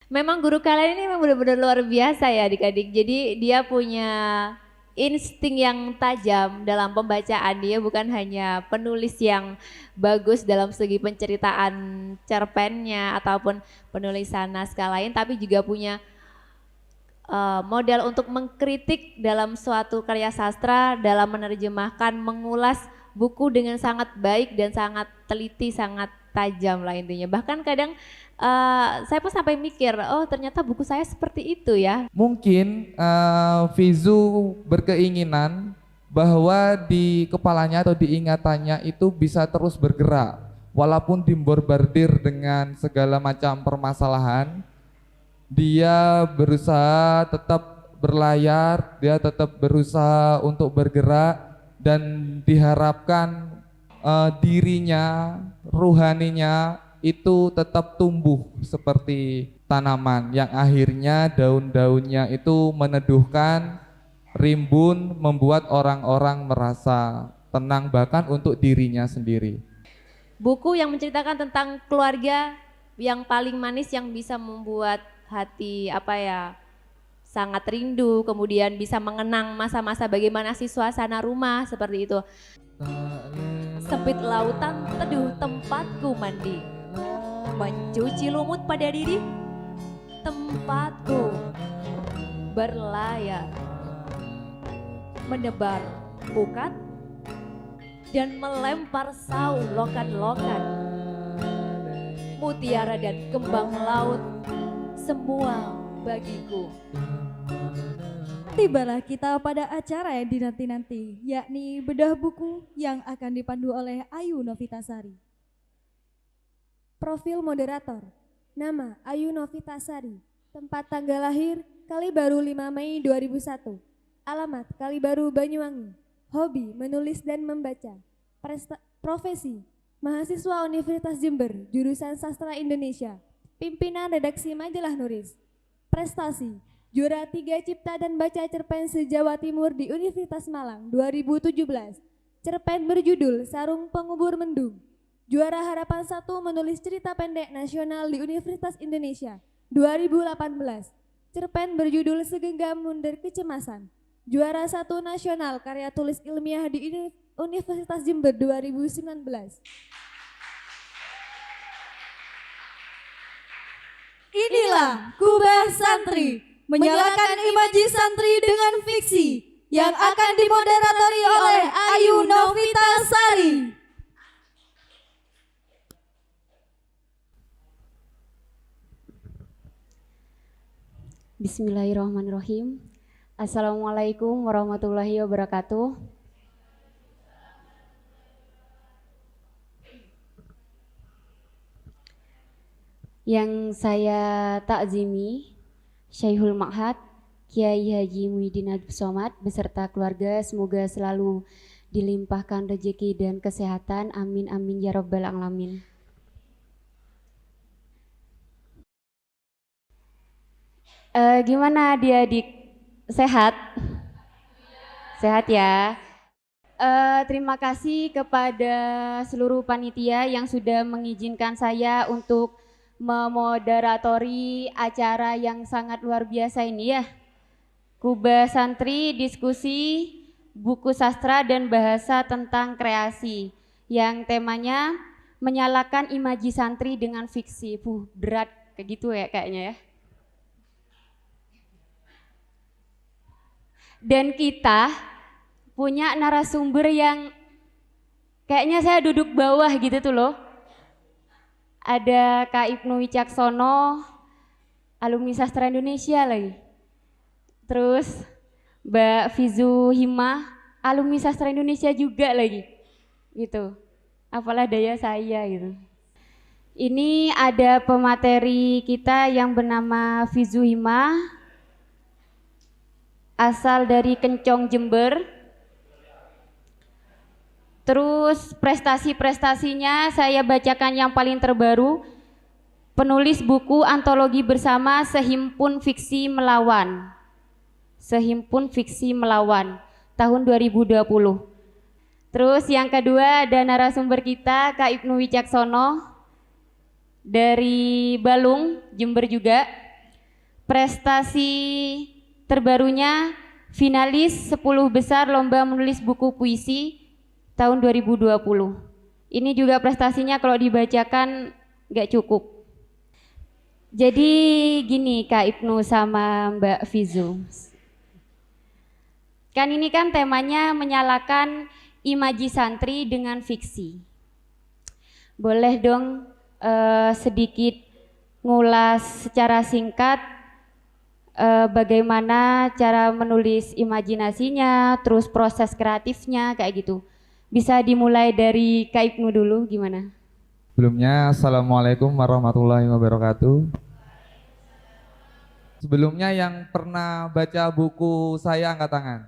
Memang guru kalian ini memang benar-benar luar biasa ya adik-adik. Jadi dia punya insting yang tajam dalam pembacaan. Dia bukan hanya penulis yang bagus dalam segi penceritaan cerpennya ataupun penulisan naskah lain, tapi juga punya modal untuk mengkritik dalam suatu karya sastra, dalam menerjemahkan, mengulas buku dengan sangat baik dan sangat teliti, sangat tajam lah intinya. Bahkan kadang saya pun sampai mikir, oh ternyata buku saya seperti itu ya. Mungkin Vizu berkeinginan bahwa di kepalanya atau di ingatannya itu bisa terus bergerak walaupun dimborbardir dengan segala macam permasalahan. Dia berusaha tetap berlayar, dia tetap berusaha untuk bergerak dan diharapkan dirinya, ruhaninya itu tetap tumbuh seperti tanaman yang akhirnya daun-daunnya itu meneduhkan, rimbun, membuat orang-orang merasa tenang bahkan untuk dirinya sendiri. Buku yang menceritakan tentang keluarga yang paling manis yang bisa membuat hati sangat rindu, kemudian bisa mengenang masa-masa bagaimana sih suasana rumah seperti itu. Sempit lautan teduh tempatku mandi, mencuci lumut pada diri, tempatku berlayar, menebar pukat dan melempar sau lokan-lokan, mutiara dan kembang laut, semua bagiku. Tibalah kita pada acara yang dinanti-nanti, yakni bedah buku yang akan dipandu oleh Ayu Novitasari. Profil moderator, nama Ayu Novitasari, tempat tanggal lahir Kalibaru 5 Mei 2001, alamat Kalibaru Banyuwangi, hobi menulis dan membaca, profesi mahasiswa Universitas Jember, jurusan Sastra Indonesia, pimpinan redaksi majalah Nuris, prestasi juara 3 cipta dan baca cerpen se-Jawa Timur di Universitas Malang 2017, cerpen berjudul Sarung Pengubur Mendung, juara harapan 1 menulis cerita pendek nasional di Universitas Indonesia 2018, cerpen berjudul Segenggam Mundur Kecemasan, juara 1 nasional karya tulis ilmiah di Universitas Jember 2019. Inilah Kubah Santri, menyalakan imaji santri dengan fiksi yang akan dimoderatori oleh Ayu Novitasari. Bismillahirrahmanirrahim. Assalamualaikum warahmatullahi wabarakatuh. Yang saya takzimi, Syekhul Ma'had Kiai Haji Muhyiddin Habib Somad beserta keluarga semoga selalu dilimpahkan rezeki dan kesehatan. Amin amin ya rabbal alamin. Gimana adik-adik? Sehat? Sehat ya. Terima kasih kepada seluruh panitia yang sudah mengizinkan saya untuk memoderatori acara yang sangat luar biasa ini ya. Kubah Santri diskusi buku sastra dan bahasa tentang kreasi yang temanya menyalakan imaji santri dengan fiksi. Berat kayak gitu ya kayaknya ya. Dan kita punya narasumber yang kayaknya saya duduk bawah gitu tuh loh. Ada Kak Ibnu Wicaksono, alumni sastra Indonesia lagi. Terus Mbak Vizu Hima, alumni sastra Indonesia juga lagi. Gitu. Apalah daya saya gitu. Ini ada pemateri kita yang bernama Vizu Hima, asal dari Kencong, Jember. Terus prestasi-prestasinya saya bacakan yang paling terbaru. Penulis buku antologi bersama Sehimpun Fiksi Melawan. Sehimpun Fiksi Melawan tahun 2020. Terus yang kedua ada narasumber kita Kak Ibnu Wicaksono dari Balung, Jember juga. prestasi terbarunya finalis 10 besar lomba menulis buku puisi tahun 2020. Ini juga prestasinya kalau dibacakan nggak cukup. Jadi gini Kak Ibnu sama Mbak Fizu. Kan ini kan temanya menyalakan imaji santri dengan fiksi. Boleh dong sedikit ngulas secara singkat bagaimana cara menulis imajinasinya, terus proses kreatifnya kayak gitu. Bisa dimulai dari Kak Ibnu dulu gimana? Sebelumnya, Assalamualaikum warahmatullahi wabarakatuh. Sebelumnya yang pernah baca buku saya angkat tangan.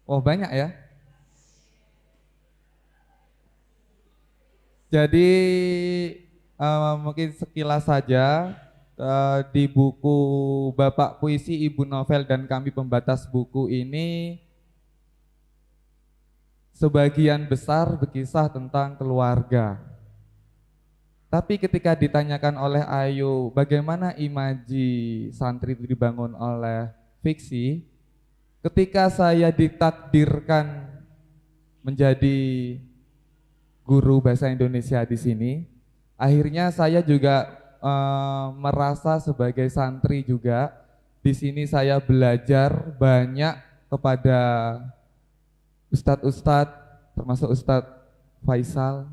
Oh banyak ya. Jadi mungkin sekilas saja di buku Bapak Puisi Ibu Novel dan Kami Pembatas Buku ini sebagian besar berkisah tentang keluarga. Tapi ketika ditanyakan oleh Ayu bagaimana imaji santri itu dibangun oleh fiksi, ketika saya ditakdirkan menjadi guru bahasa Indonesia di sini, akhirnya saya juga merasa sebagai santri juga. Di sini saya belajar banyak kepada ustadz-ustadz, termasuk Ustadz Faisal.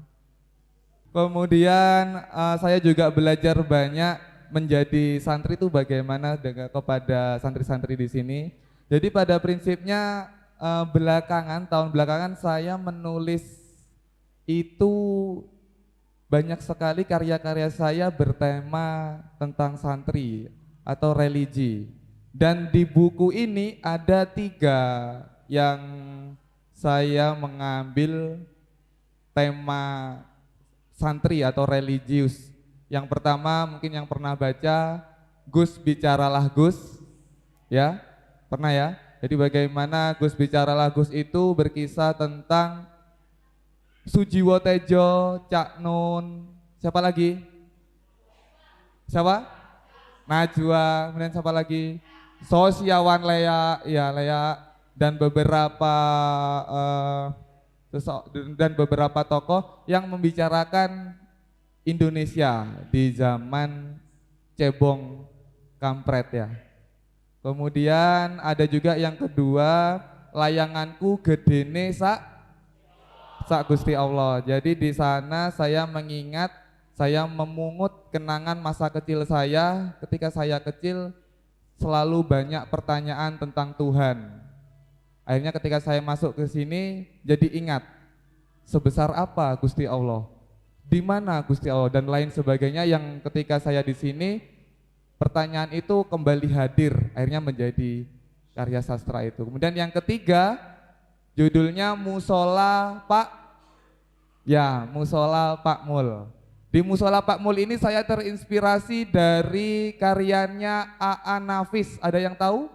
Kemudian saya juga belajar banyak menjadi santri itu bagaimana dengan kepada santri-santri di sini. Jadi pada prinsipnya tahun belakangan saya menulis itu banyak sekali karya-karya saya bertema tentang santri atau religi. Dan di buku ini ada 3 yang saya mengambil tema santri atau religius. Yang pertama mungkin yang pernah baca Gus Bicaralah Gus, ya pernah ya. Jadi bagaimana Gus Bicaralah Gus itu berkisah tentang Sujiwo Tejo, Cak Nun, siapa lagi? Siapa? Najwa, kemudian siapa lagi? Sosiawan Lea, ya Lea, dan beberapa tokoh yang membicarakan Indonesia di zaman cebong kampret ya. Kemudian ada juga yang kedua, layanganku gedene sak Gusti Allah. Jadi di sana saya mengingat, saya memungut kenangan masa kecil saya. Ketika saya kecil selalu banyak pertanyaan tentang Tuhan. Akhirnya ketika saya masuk ke sini jadi ingat, sebesar apa Gusti Allah, di mana Gusti Allah dan lain sebagainya, yang ketika saya di sini pertanyaan itu kembali hadir, akhirnya menjadi karya sastra itu. Kemudian yang ketiga judulnya Musola Pak Mul. Di Musola Pak Mul ini saya terinspirasi dari karyanya A.A. Nafis. Ada yang tahu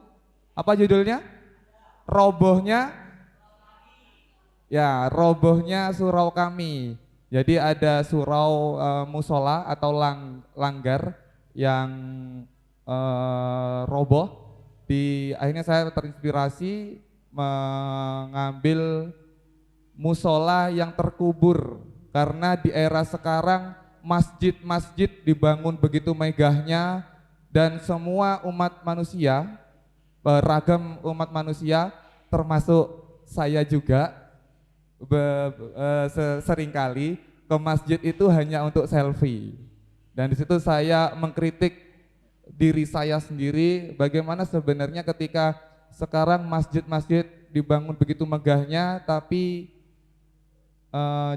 apa judulnya? Robohnya surau kami. Jadi ada surau musola atau langgar yang roboh. Akhirnya saya terinspirasi mengambil musola yang terkubur, karena di era sekarang masjid-masjid dibangun begitu megahnya dan semua umat manusia, beragam umat manusia termasuk saya juga seringkali ke masjid itu hanya untuk selfie. Dan di situ saya mengkritik diri saya sendiri, bagaimana sebenarnya ketika sekarang masjid-masjid dibangun begitu megahnya tapi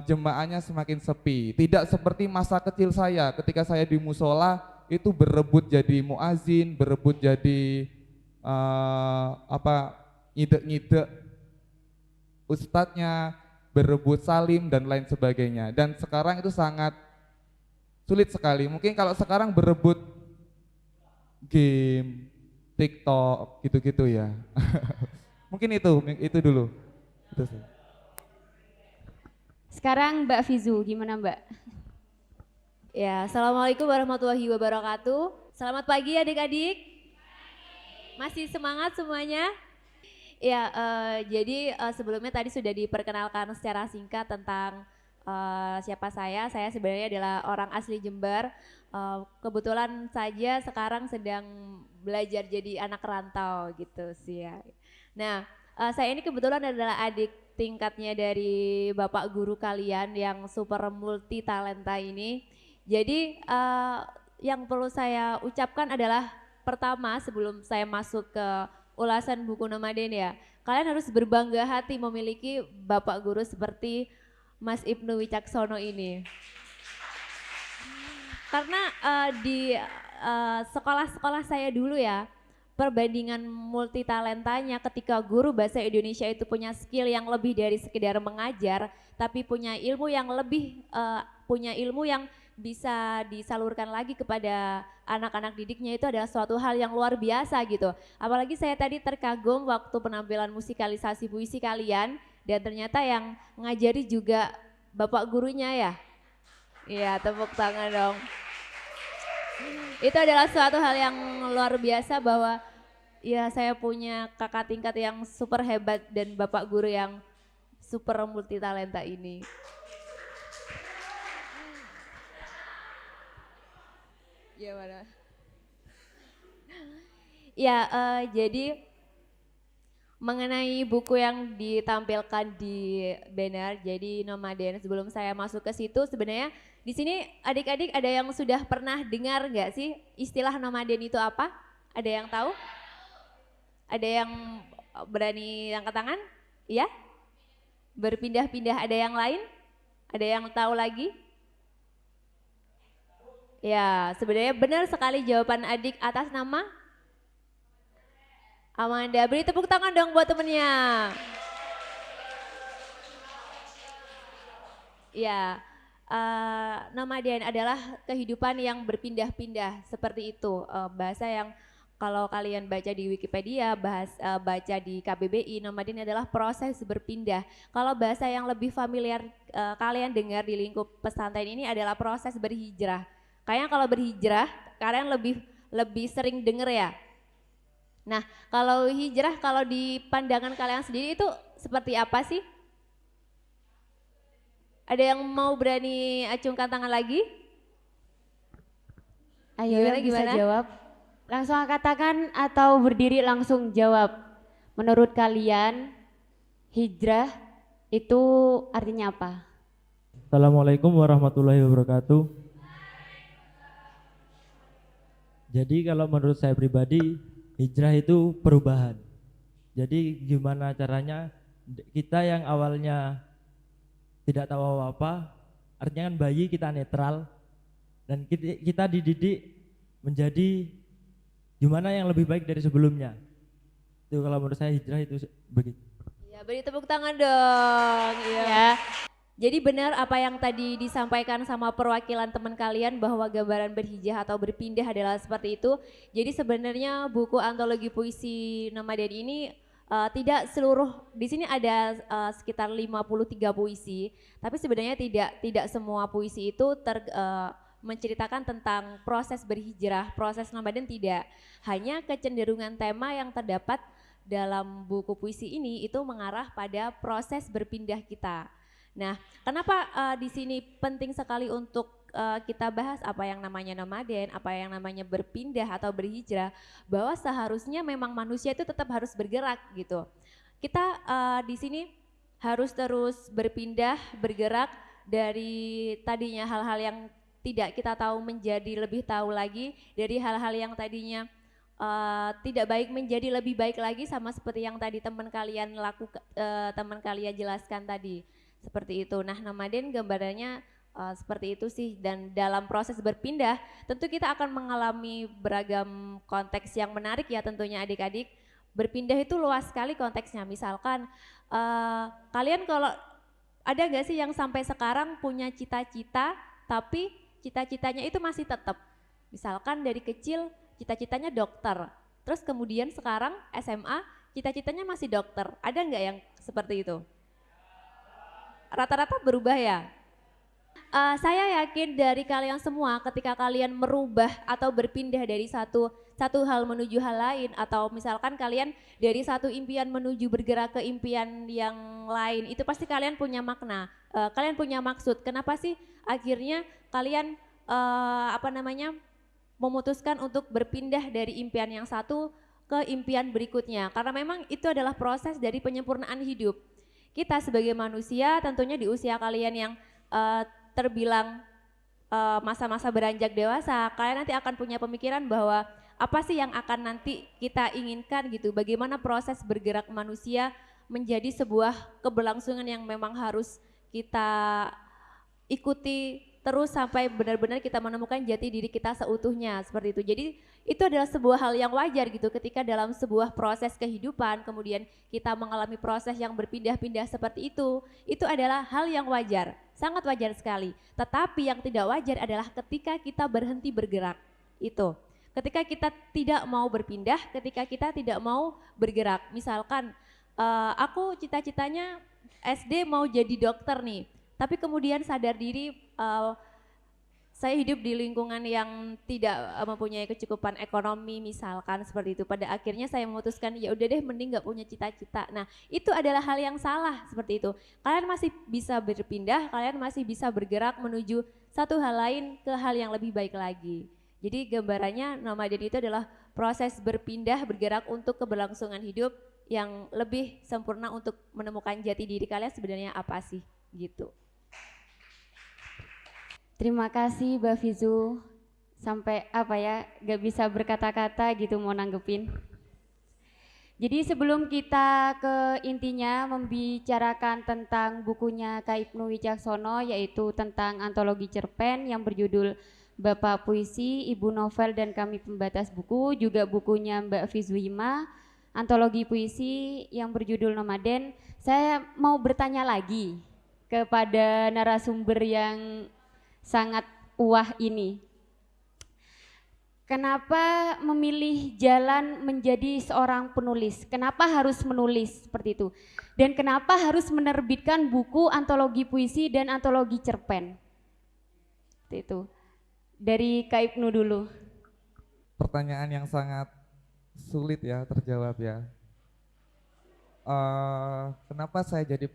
jemaahnya semakin sepi. Tidak seperti masa kecil saya ketika saya di musola itu berebut jadi muazin, berebut jadi ngide-ngide ustadznya, berebut salim dan lain sebagainya. Dan sekarang itu sangat sulit sekali. Mungkin kalau sekarang berebut game, TikTok gitu-gitu ya. Mungkin itu dulu. Itu sih. Sekarang Mbak Fizu, gimana Mbak? Ya, Assalamualaikum warahmatullahi wabarakatuh. Selamat pagi adik-adik. Masih semangat semuanya? Ya, jadi sebelumnya tadi sudah diperkenalkan secara singkat tentang siapa saya. Saya sebenarnya adalah orang asli Jember. Kebetulan saja sekarang sedang belajar jadi anak rantau gitu sih ya. Nah, saya ini kebetulan adalah adik tingkatnya dari bapak guru kalian yang super multi talenta ini. Jadi yang perlu saya ucapkan adalah pertama sebelum saya masuk ke ulasan buku nomaden ya, kalian harus berbangga hati memiliki bapak guru seperti Mas Ibnu Wicaksono ini. Karena di sekolah-sekolah saya dulu ya, perbandingan multi talentanya ketika guru bahasa Indonesia itu punya skill yang lebih dari sekedar mengajar, tapi punya ilmu yang lebih punya ilmu yang bisa disalurkan lagi kepada anak-anak didiknya itu adalah suatu hal yang luar biasa gitu. Apalagi saya tadi terkagum waktu penampilan musikalisasi puisi kalian dan ternyata yang ngajari juga bapak gurunya ya. Iya, tepuk tangan dong. Itu adalah suatu hal yang luar biasa bahwa ya saya punya kakak tingkat yang super hebat dan bapak guru yang super multi talenta ini. Ya mana? Ya jadi mengenai buku yang ditampilkan di banner, jadi nomaden. Sebelum saya masuk ke situ, sebenarnya di sini adik-adik ada yang sudah pernah dengar nggak sih istilah nomaden itu apa? Ada yang tahu? Ada yang berani angkat tangan? Iya? Berpindah-pindah. Ada yang lain? Ada yang tahu lagi? Ya, sebenarnya benar sekali jawaban adik atas nama Amanda. Beri tepuk tangan dong buat temennya. Ya, nomaden adalah kehidupan yang berpindah-pindah seperti itu. Bahasa yang kalau kalian baca di Wikipedia, baca di KBBI, nomaden adalah proses berpindah. Kalau bahasa yang lebih familiar kalian dengar di lingkup pesantren ini adalah proses berhijrah. Kayaknya kalau berhijrah, kalian lebih sering denger ya. Nah, kalau hijrah, kalau di pandangan kalian sendiri itu seperti apa sih? Ada yang mau berani acungkan tangan lagi? Ayo Gimana, yang bisa gimana? jawab. Langsung katakan atau berdiri langsung jawab. Menurut kalian hijrah itu artinya apa? Assalamualaikum warahmatullahi wabarakatuh. Jadi kalau menurut saya pribadi, hijrah itu perubahan. Jadi gimana caranya kita yang awalnya tidak tahu apa-apa, artinya kan bayi kita netral, dan kita dididik menjadi gimana yang lebih baik dari sebelumnya. Itu kalau menurut saya hijrah itu begitu. Ya, beri tepuk tangan dong. Iya. Jadi benar apa yang tadi disampaikan sama perwakilan teman kalian bahwa gambaran berhijrah atau berpindah adalah seperti itu. Jadi sebenarnya buku antologi puisi nomaden ini tidak seluruh, di sini ada sekitar 53 puisi, tapi sebenarnya tidak semua puisi itu menceritakan tentang proses berhijrah, proses nomaden tidak. Hanya kecenderungan tema yang terdapat dalam buku puisi ini itu mengarah pada proses berpindah kita. Nah, kenapa di sini penting sekali untuk kita bahas apa yang namanya nomaden, apa yang namanya berpindah atau berhijrah, bahwa seharusnya memang manusia itu tetap harus bergerak gitu. Kita di sini harus terus berpindah, bergerak dari tadinya hal-hal yang tidak kita tahu menjadi lebih tahu lagi, dari hal-hal yang tadinya tidak baik menjadi lebih baik lagi, sama seperti yang tadi teman kalian teman kalian jelaskan tadi. Seperti itu. Nah, nomaden gambarannya seperti itu sih, dan dalam proses berpindah tentu kita akan mengalami beragam konteks yang menarik ya tentunya adik-adik. Berpindah itu luas sekali konteksnya. Misalkan kalian kalau ada gak sih yang sampai sekarang punya cita-cita tapi cita-citanya itu masih tetap. Misalkan dari kecil cita-citanya dokter, terus kemudian sekarang SMA cita-citanya masih dokter. Ada nggak yang seperti itu? Rata-rata berubah ya? Saya yakin dari kalian semua ketika kalian merubah atau berpindah dari satu hal menuju hal lain, atau misalkan kalian dari satu impian menuju bergerak ke impian yang lain, itu pasti kalian punya makna, kalian punya maksud. Kenapa sih akhirnya kalian memutuskan untuk berpindah dari impian yang satu ke impian berikutnya? Karena memang itu adalah proses dari penyempurnaan hidup. Kita sebagai manusia tentunya di usia kalian yang terbilang masa-masa beranjak dewasa, kalian nanti akan punya pemikiran bahwa apa sih yang akan nanti kita inginkan gitu, bagaimana proses bergerak manusia menjadi sebuah keberlangsungan yang memang harus kita ikuti terus sampai benar-benar kita menemukan jati diri kita seutuhnya, seperti itu. Jadi itu adalah sebuah hal yang wajar gitu ketika dalam sebuah proses kehidupan kemudian kita mengalami proses yang berpindah-pindah seperti itu adalah hal yang wajar, sangat wajar sekali. Tetapi yang tidak wajar adalah ketika kita berhenti bergerak, itu. Ketika kita tidak mau berpindah, ketika kita tidak mau bergerak. Misalkan aku cita-citanya SD mau jadi dokter nih, tapi kemudian sadar diri saya hidup di lingkungan yang tidak mempunyai kecukupan ekonomi misalkan seperti itu. Pada akhirnya saya memutuskan ya udah deh mending gak punya cita-cita. Nah itu adalah hal yang salah seperti itu. Kalian masih bisa berpindah, kalian masih bisa bergerak menuju satu hal lain ke hal yang lebih baik lagi. Jadi gambarannya nomaden itu adalah proses berpindah, bergerak untuk keberlangsungan hidup yang lebih sempurna untuk menemukan jati diri kalian sebenarnya apa sih gitu. Terima kasih Mbak Fizu, sampai gak bisa berkata-kata gitu mau nanggepin. Jadi sebelum kita ke intinya membicarakan tentang bukunya Kak Ibnu Wicaksono, yaitu tentang antologi cerpen yang berjudul Bapak Puisi, Ibu Novel dan Kami Pembatas Buku, juga bukunya Mbak Fizuima, antologi puisi yang berjudul Nomaden. Saya mau bertanya lagi kepada narasumber yang sangat ini. Kenapa memilih jalan menjadi seorang penulis? Kenapa harus menulis seperti itu? Dan kenapa harus menerbitkan buku antologi puisi dan antologi cerpen? Seperti itu. Dari Kak Ibnu dulu. Pertanyaan yang sangat sulit ya terjawab ya. Kenapa saya jadi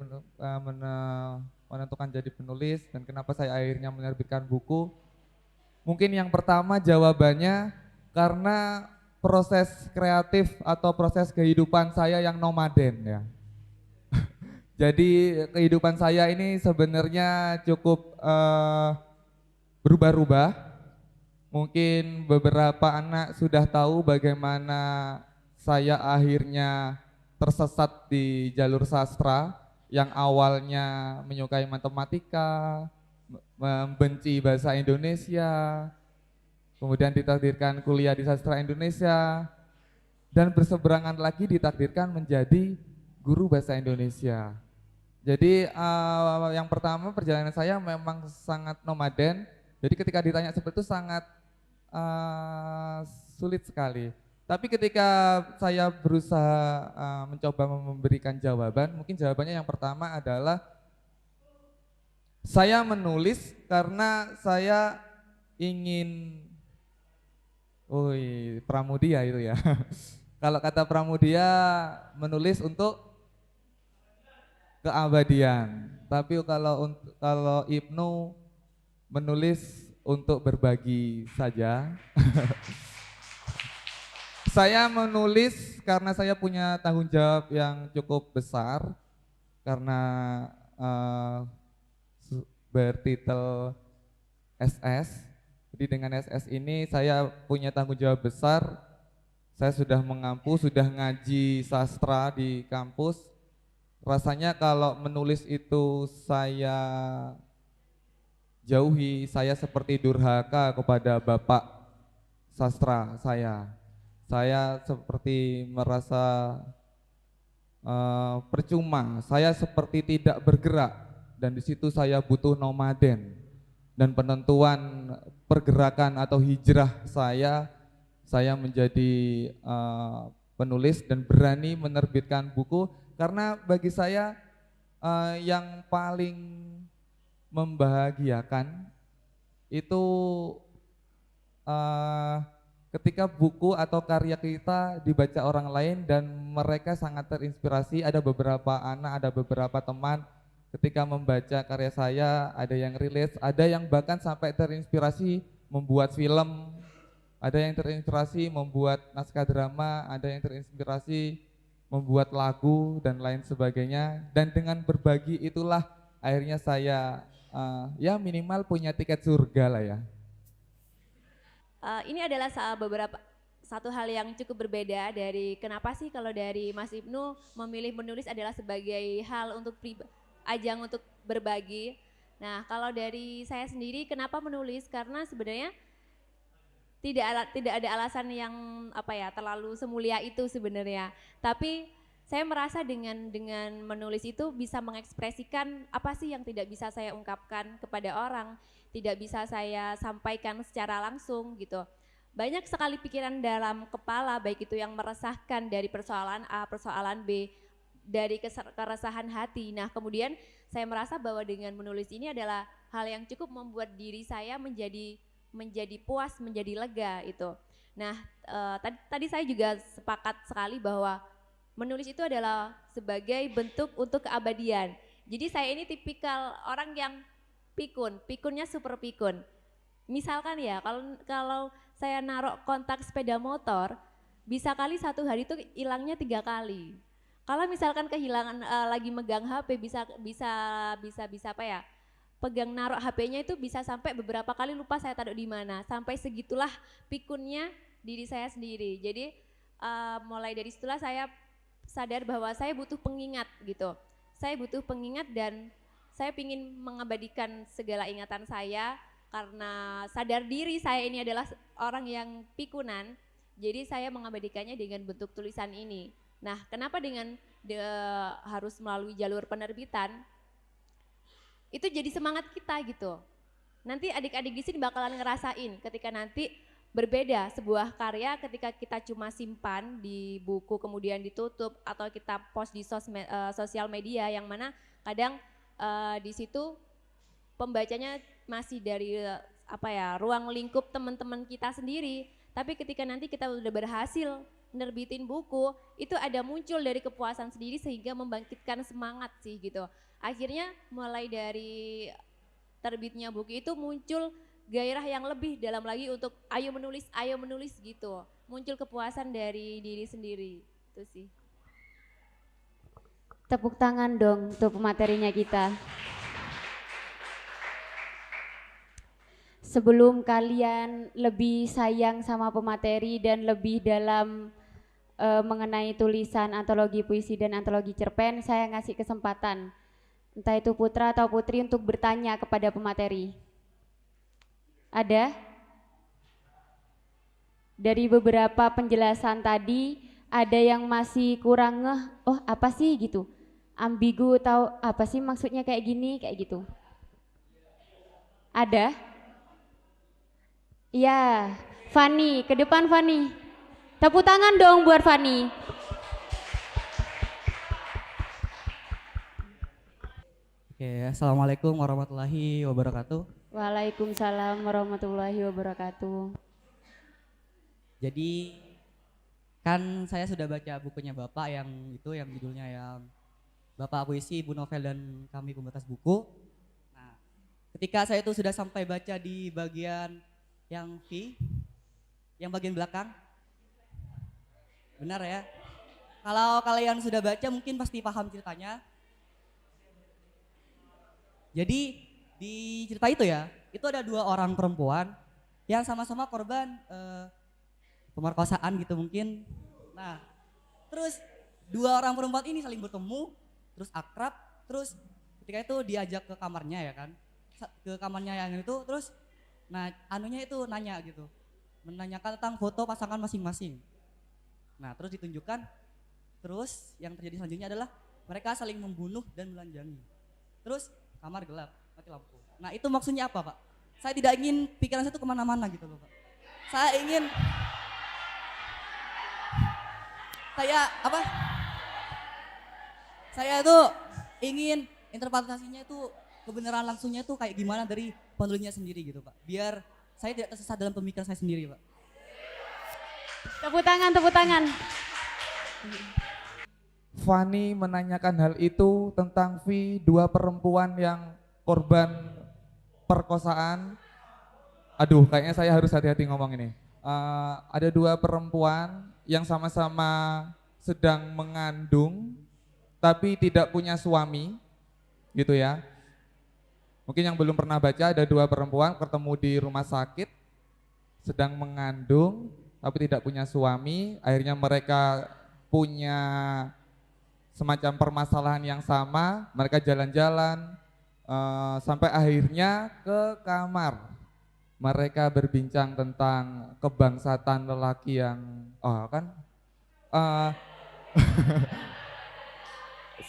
menentukan jadi penulis dan kenapa saya akhirnya menerbitkan buku? Mungkin yang pertama jawabannya karena proses kreatif atau proses kehidupan saya yang nomaden ya. Jadi kehidupan saya ini sebenarnya cukup berubah-ubah. Mungkin beberapa anak sudah tahu bagaimana saya akhirnya tersesat di jalur sastra yang awalnya menyukai matematika, membenci bahasa Indonesia, kemudian ditakdirkan kuliah di sastra Indonesia, dan berseberangan lagi ditakdirkan menjadi guru bahasa Indonesia. Jadi yang pertama perjalanan saya memang sangat nomaden, jadi ketika ditanya seperti itu sangat sulit sekali. Tapi ketika saya berusaha mencoba memberikan jawaban, mungkin jawabannya yang pertama adalah saya menulis karena saya ingin, Pramudia itu ya. Kalau kata Pramudia menulis untuk keabadian. Tapi kalau Ibnu menulis untuk berbagi saja. Saya menulis karena saya punya tanggung jawab yang cukup besar karena bertitel SS. Jadi dengan SS ini saya punya tanggung jawab besar. Saya sudah mengampu, sudah ngaji sastra di kampus. Rasanya kalau menulis itu saya jauhi, saya seperti durhaka kepada bapak sastra saya. Saya seperti merasa percuma, saya seperti tidak bergerak dan di situ saya butuh nomaden dan penentuan pergerakan atau hijrah saya menjadi penulis dan berani menerbitkan buku karena bagi saya yang paling membahagiakan itu eh, ketika buku atau karya kita dibaca orang lain dan mereka sangat terinspirasi. Ada beberapa anak, ada beberapa teman ketika membaca karya saya, ada yang relate, ada yang bahkan sampai terinspirasi membuat film, ada yang terinspirasi membuat naskah drama, ada yang terinspirasi membuat lagu dan lain sebagainya. Dan dengan berbagi itulah akhirnya saya ya minimal punya tiket surga lah ya. Ini adalah satu hal yang cukup berbeda dari kenapa sih kalau dari Mas Ibnu memilih menulis adalah sebagai hal untuk ajang untuk berbagi. Nah, kalau dari saya sendiri kenapa menulis? Karena sebenarnya tidak ada alasan yang terlalu semulia itu sebenarnya. Tapi saya merasa dengan menulis itu bisa mengekspresikan apa sih yang tidak bisa saya ungkapkan kepada orang, tidak bisa saya sampaikan secara langsung gitu. Banyak sekali pikiran dalam kepala, baik itu yang meresahkan dari persoalan A, persoalan B, dari keresahan hati. Nah, kemudian saya merasa bahwa dengan menulis ini adalah hal yang cukup membuat diri saya menjadi puas, menjadi lega itu. Nah, tadi saya juga sepakat sekali bahwa menulis itu adalah sebagai bentuk untuk keabadian. Jadi saya ini tipikal orang yang pikunnya super pikun. Misalkan ya, kalau saya naruh kontak sepeda motor, bisa kali satu hari itu hilangnya 3 kali. Kalau misalkan kehilangan lagi megang HP bisa apa ya? Pegang naruh HP-nya itu bisa sampai beberapa kali lupa saya taruh di mana. Sampai segitulah pikunnya diri saya sendiri. Jadi mulai dari situlah saya sadar bahwa saya butuh pengingat gitu. Saya butuh pengingat dan saya ingin mengabadikan segala ingatan saya karena sadar diri saya ini adalah orang yang pikunan. Jadi saya mengabadikannya dengan bentuk tulisan ini. Nah, kenapa harus melalui jalur penerbitan? Itu jadi semangat kita gitu. Nanti adik-adik di sini bakalan ngerasain ketika nanti berbeda sebuah karya ketika kita cuma simpan di buku kemudian ditutup atau kita post di sosial media yang mana kadang di situ pembacanya masih dari ruang lingkup teman-teman kita sendiri. Tapi ketika nanti kita udah berhasil nerbitin buku, itu ada muncul dari kepuasan sendiri sehingga membangkitkan semangat sih gitu. Akhirnya mulai dari terbitnya buku itu muncul gairah yang lebih dalam lagi untuk ayo menulis gitu. Muncul kepuasan dari diri sendiri, itu sih. Tepuk tangan dong untuk materinya kita. Sebelum kalian lebih sayang sama pemateri dan lebih dalam mengenai tulisan antologi puisi dan antologi cerpen, saya ngasih kesempatan entah itu putra atau putri untuk bertanya kepada pemateri. Ada? Dari beberapa penjelasan tadi, ada yang masih kurang ngeh, oh apa sih gitu, ambigu tahu apa sih maksudnya kayak gini, kayak gitu. Ada? Iya, Fani, ke depan Fani. Tepuk tangan dong buat Fani. Oke, assalamualaikum warahmatullahi wabarakatuh. Waalaikumsalam warahmatullahi wabarakatuh. Jadi kan saya sudah baca bukunya Bapak yang judulnya yang Bapak Puisi, Ibu Novel dan Kami Pembatas Buku. Nah, ketika saya itu sudah sampai baca di bagian yang V, yang bagian belakang, benar ya? Kalau kalian sudah baca mungkin pasti paham ceritanya. Jadi di cerita itu ya, itu ada 2 orang perempuan yang sama-sama korban pemerkosaan gitu mungkin. Nah, terus 2 orang perempuan ini saling bertemu, terus akrab, terus ketika itu diajak ke kamarnya ya kan, ke kamarnya yang itu, terus nah anunya itu nanya gitu, menanyakan tentang foto pasangan masing-masing. Nah, terus ditunjukkan, terus yang terjadi selanjutnya adalah mereka saling membunuh dan melanjangi. Terus kamar gelap, mati lampu. Nah, itu maksudnya apa, Pak? Saya tidak ingin pikiran saya itu kemana-mana gitu loh, Pak. Saya itu ingin interpretasinya itu kebenaran langsungnya tuh kayak gimana dari penulisnya sendiri gitu Pak. Biar saya tidak tersesat dalam pemikiran saya sendiri Pak. Tepuk tangan, tepuk tangan. Fani menanyakan hal itu tentang dua perempuan yang korban perkosaan. Aduh, kayaknya saya harus hati-hati ngomong ini. Ada dua perempuan yang sama-sama sedang mengandung tapi tidak punya suami, gitu ya. Mungkin yang belum pernah baca, ada dua perempuan ketemu di rumah sakit, sedang mengandung tapi tidak punya suami. Akhirnya mereka punya semacam permasalahan yang sama, mereka jalan-jalan sampai akhirnya ke kamar. Mereka berbincang tentang kebangsaan lelaki yang,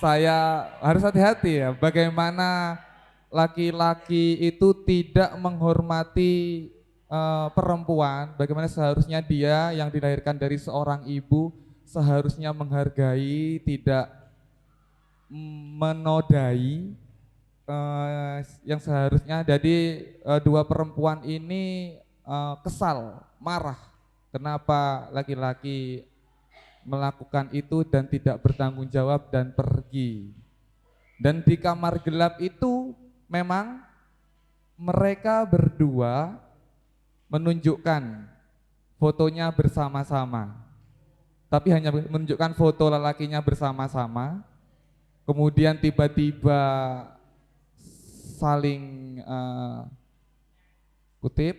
saya harus hati-hati ya, bagaimana laki-laki itu tidak menghormati perempuan, bagaimana seharusnya dia yang dilahirkan dari seorang ibu seharusnya menghargai, tidak menodai yang seharusnya. Jadi dua perempuan ini kesal, marah kenapa laki-laki melakukan itu dan tidak bertanggung jawab dan pergi. Dan di kamar gelap itu memang mereka berdua menunjukkan fotonya bersama-sama, tapi hanya menunjukkan foto lelakinya bersama-sama, kemudian tiba-tiba saling kutip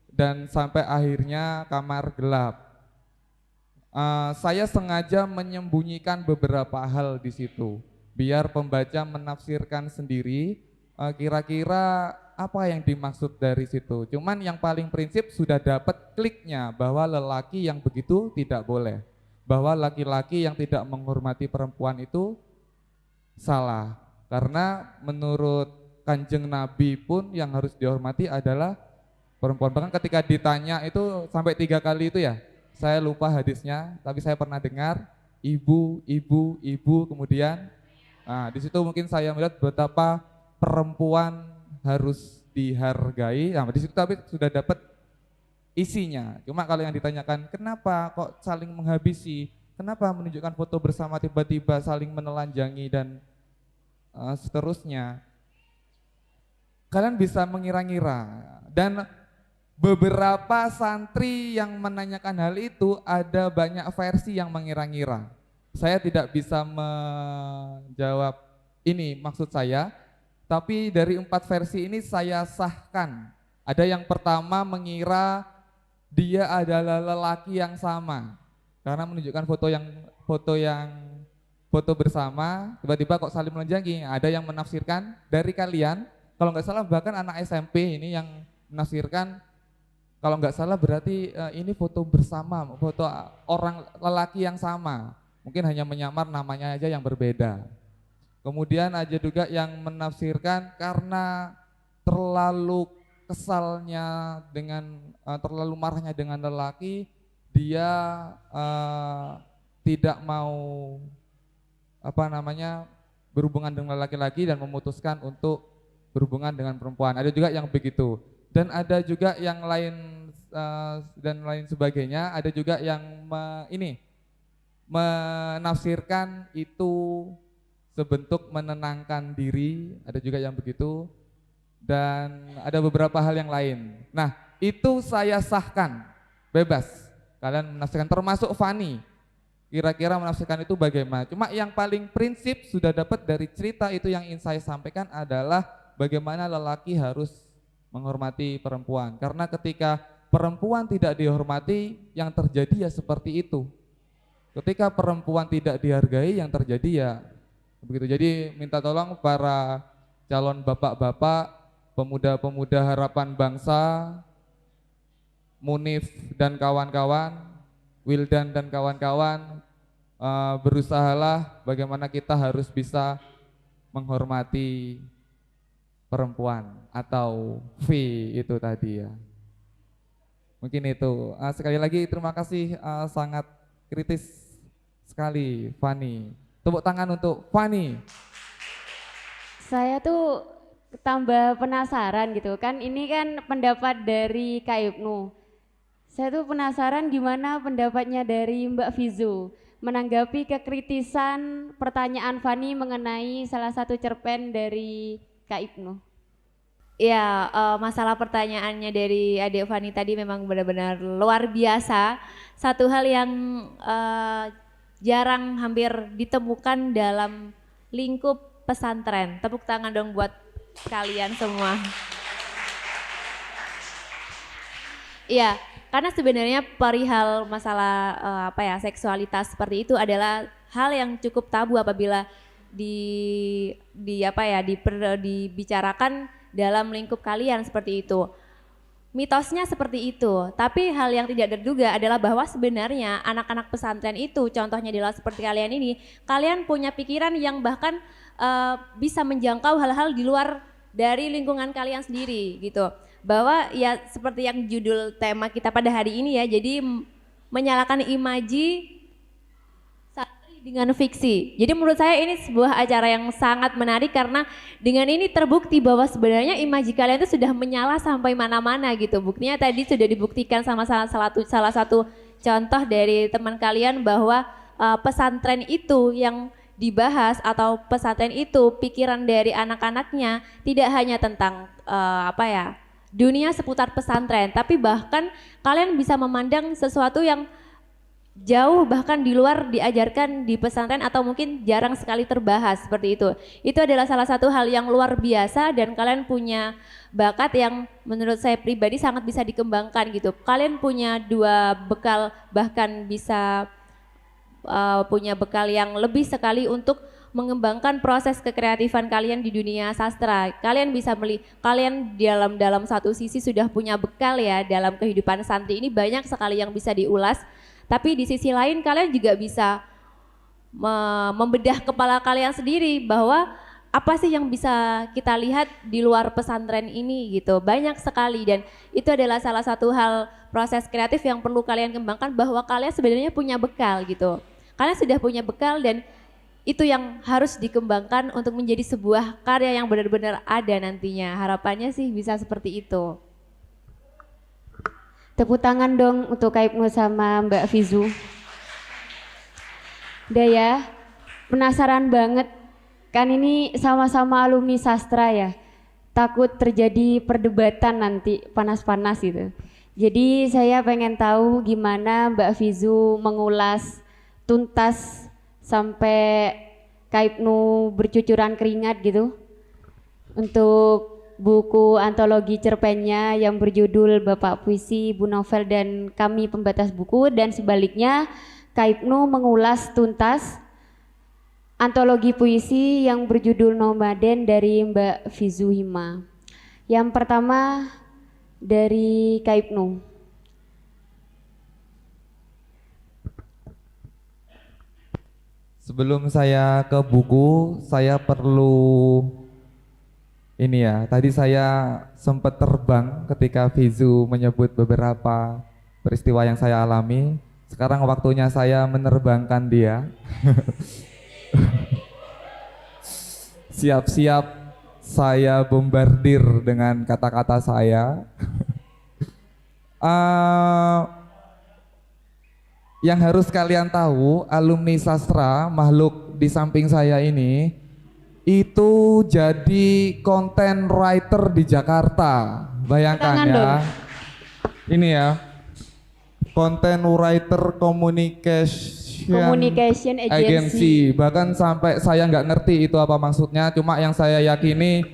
dan sampai akhirnya kamar gelap. Saya sengaja menyembunyikan beberapa hal di situ biar pembaca menafsirkan sendiri kira-kira apa yang dimaksud dari situ. Cuman yang paling prinsip sudah dapat kliknya bahwa lelaki yang begitu tidak boleh, bahwa laki-laki yang tidak menghormati perempuan itu salah. Karena menurut Kanjeng Nabi pun yang harus dihormati adalah perempuan. Bahkan ketika ditanya itu sampai 3 kali itu ya, saya lupa hadisnya, tapi saya pernah dengar ibu, kemudian di situ mungkin saya melihat betapa perempuan harus dihargai. Nah, di situ tapi sudah dapat isinya. Cuma kalau yang ditanyakan kenapa kok saling menghabisi, kenapa menunjukkan foto bersama tiba-tiba saling menelanjangi dan seterusnya, kalian bisa mengira-ngira. Dan beberapa santri yang menanyakan hal itu ada banyak versi yang mengira-ngira. Saya tidak bisa menjawab ini maksud saya, tapi dari 4 versi ini saya sahkan. Ada yang pertama mengira dia adalah lelaki yang sama karena menunjukkan foto bersama, tiba-tiba kok saling menelanjangi. Ada yang menafsirkan dari kalian, kalau nggak salah bahkan anak SMP ini yang menafsirkan, kalau nggak salah berarti ini foto bersama, foto orang lelaki yang sama, mungkin hanya menyamar namanya aja yang berbeda. Kemudian ada juga yang menafsirkan karena terlalu kesalnya dengan terlalu marahnya dengan lelaki, dia tidak mau berhubungan dengan laki-laki dan memutuskan untuk berhubungan dengan perempuan. Ada juga yang begitu. Dan ada juga yang lain dan lain sebagainya. Ada juga yang menafsirkan itu sebentuk menenangkan diri. Ada juga yang begitu. Dan ada beberapa hal yang lain. Nah, itu saya sahkan bebas. Kalian menafsirkan, termasuk Fani. Kira-kira menafsirkan itu bagaimana? Cuma yang paling prinsip sudah dapat dari cerita itu yang ingin saya sampaikan adalah bagaimana lelaki harus menghormati perempuan. Karena ketika perempuan tidak dihormati, yang terjadi ya seperti itu. Ketika perempuan tidak dihargai, yang terjadi ya begitu. Jadi minta tolong para calon bapak-bapak, pemuda-pemuda harapan bangsa, Munif dan kawan-kawan, Wildan dan kawan-kawan, berusahalah bagaimana kita harus bisa menghormati perempuan atau V itu tadi ya. Mungkin itu. Sekali lagi terima kasih, sangat kritis sekali Fani. Tepuk tangan untuk Fani. Saya tuh tambah penasaran gitu kan. Ini kan pendapat dari Kak Ibnu. Saya tuh penasaran gimana pendapatnya dari Mbak Fizu menanggapi kekritisan pertanyaan Fani mengenai salah satu cerpen dari Kak Ibnu. Ya, masalah pertanyaannya dari adik Fani tadi memang benar-benar luar biasa. Satu hal yang jarang hampir ditemukan dalam lingkup pesantren. Tepuk tangan dong buat kalian semua. Iya, karena sebenarnya perihal masalah seksualitas seperti itu adalah hal yang cukup tabu apabila dibicarakan dalam lingkup kalian seperti itu. Mitosnya seperti itu, tapi hal yang tidak terduga adalah bahwa sebenarnya anak-anak pesantren itu, contohnya adalah seperti kalian ini, kalian punya pikiran yang bahkan bisa menjangkau hal-hal di luar dari lingkungan kalian sendiri gitu. Bahwa ya seperti yang judul tema kita pada hari ini ya, jadi menyalakan imaji dengan fiksi. Jadi menurut saya ini sebuah acara yang sangat menarik karena dengan ini terbukti bahwa sebenarnya imaji kalian itu sudah menyala sampai mana-mana gitu. Buktinya tadi sudah dibuktikan sama salah satu contoh dari teman kalian bahwa pesantren itu yang dibahas atau pesantren itu pikiran dari anak-anaknya tidak hanya tentang dunia seputar pesantren, tapi bahkan kalian bisa memandang sesuatu yang jauh bahkan di luar diajarkan di pesantren atau mungkin jarang sekali terbahas seperti itu. Itu adalah salah satu hal yang luar biasa dan kalian punya bakat yang menurut saya pribadi sangat bisa dikembangkan gitu. Kalian punya dua bekal, bahkan bisa punya bekal yang lebih sekali untuk mengembangkan proses kekreatifan kalian di dunia sastra. Kalian bisa kalian dalam satu sisi sudah punya bekal ya dalam kehidupan santri ini, banyak sekali yang bisa diulas. Tapi di sisi lain kalian juga bisa membedah kepala kalian sendiri bahwa apa sih yang bisa kita lihat di luar pesantren ini gitu. Banyak sekali dan itu adalah salah satu hal proses kreatif yang perlu kalian kembangkan bahwa kalian sebenarnya punya bekal gitu. Kalian sudah punya bekal dan itu yang harus dikembangkan untuk menjadi sebuah karya yang benar-benar ada nantinya. Harapannya sih bisa seperti itu. Tepuk tangan dong untuk Kak Ibnu sama Mbak Fizu. Udah ya, penasaran banget. Kan ini sama-sama alumni sastra ya. Takut terjadi perdebatan nanti panas-panas gitu. Jadi saya pengen tahu gimana Mbak Fizu mengulas tuntas sampai Kak Ibnu bercucuran keringat gitu untuk buku antologi cerpennya yang berjudul Bapak Puisi, Ibu Novel dan Kami Pembatas Buku, dan sebaliknya Kak Ibnu mengulas tuntas antologi puisi yang berjudul Nomaden dari Mbak Fizu Hima. Yang pertama dari Kak Ibnu. Sebelum saya ke buku, saya perlu ini ya. Tadi saya sempat terbang ketika Fizu menyebut beberapa peristiwa yang saya alami. Sekarang waktunya saya menerbangkan dia. Siap-siap saya bombardir dengan kata-kata saya. Yang harus kalian tahu, alumni sastra makhluk di samping saya ini itu jadi content writer di Jakarta. Bayangkan ya. Ini ya. Content writer communication agency. Bahkan sampai saya nggak ngerti itu apa maksudnya, cuma yang saya yakini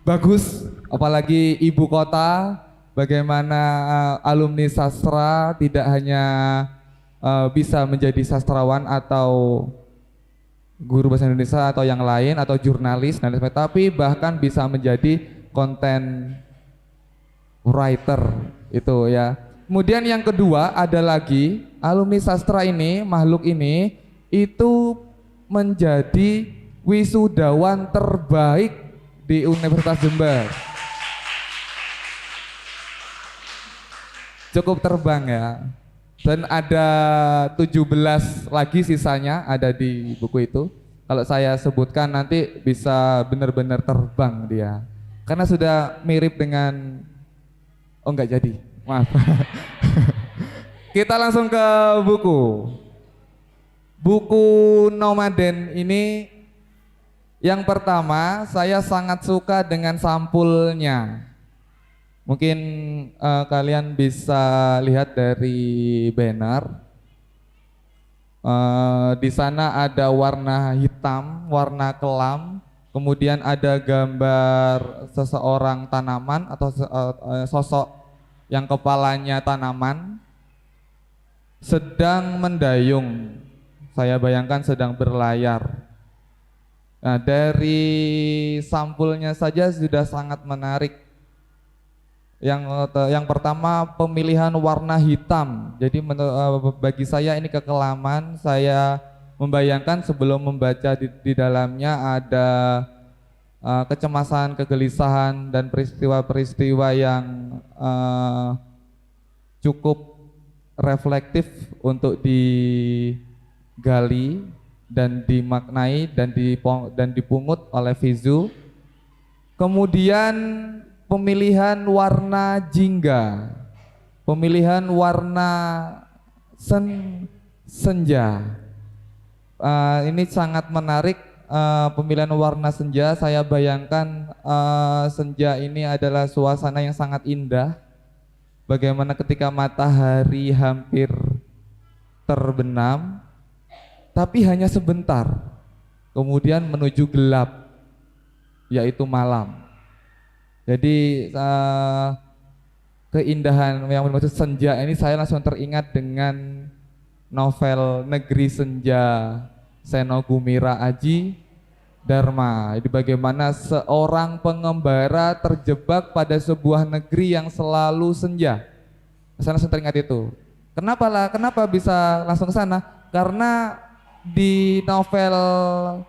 bagus, apalagi ibu kota, bagaimana alumni sastra tidak hanya bisa menjadi sastrawan atau guru bahasa Indonesia atau yang lain atau jurnalis dan lain-lain, tapi bahkan bisa menjadi content writer itu ya. Kemudian yang kedua ada lagi alumni sastra ini, makhluk ini itu menjadi wisudawan terbaik di Universitas Jember. Cukup terbang ya. Dan ada 17 lagi sisanya ada di buku itu. Kalau saya sebutkan nanti bisa benar-benar terbang dia. Karena sudah mirip dengan, oh enggak jadi, maaf. Kita langsung ke buku. Buku Nomaden ini yang pertama saya sangat suka dengan sampulnya. Mungkin kalian bisa lihat dari banner. Di sana ada warna hitam, warna kelam, kemudian ada gambar seseorang tanaman atau sosok yang kepalanya tanaman sedang mendayung. Saya bayangkan sedang berlayar. Nah, dari sampulnya saja sudah sangat menarik. Yang pertama pemilihan warna hitam. Jadi bagi saya ini kekelaman. Saya membayangkan sebelum membaca di dalamnya ada kecemasan, kegelisahan dan peristiwa-peristiwa yang cukup reflektif untuk digali dan dimaknai dan dipungut oleh Fizu. Kemudian pemilihan warna jingga, pemilihan warna senja. Ini sangat menarik, pemilihan warna senja. Saya bayangkan senja ini adalah suasana yang sangat indah. Bagaimana ketika matahari hampir terbenam, tapi hanya sebentar, kemudian menuju gelap, yaitu malam. Jadi keindahan yang dimaksud senja ini saya langsung teringat dengan novel Negeri Senja Seno Gumira Aji Dharma. Jadi bagaimana seorang pengembara terjebak pada sebuah negeri yang selalu senja. Saya langsung teringat itu. Kenapa bisa langsung ke sana? Karena di novel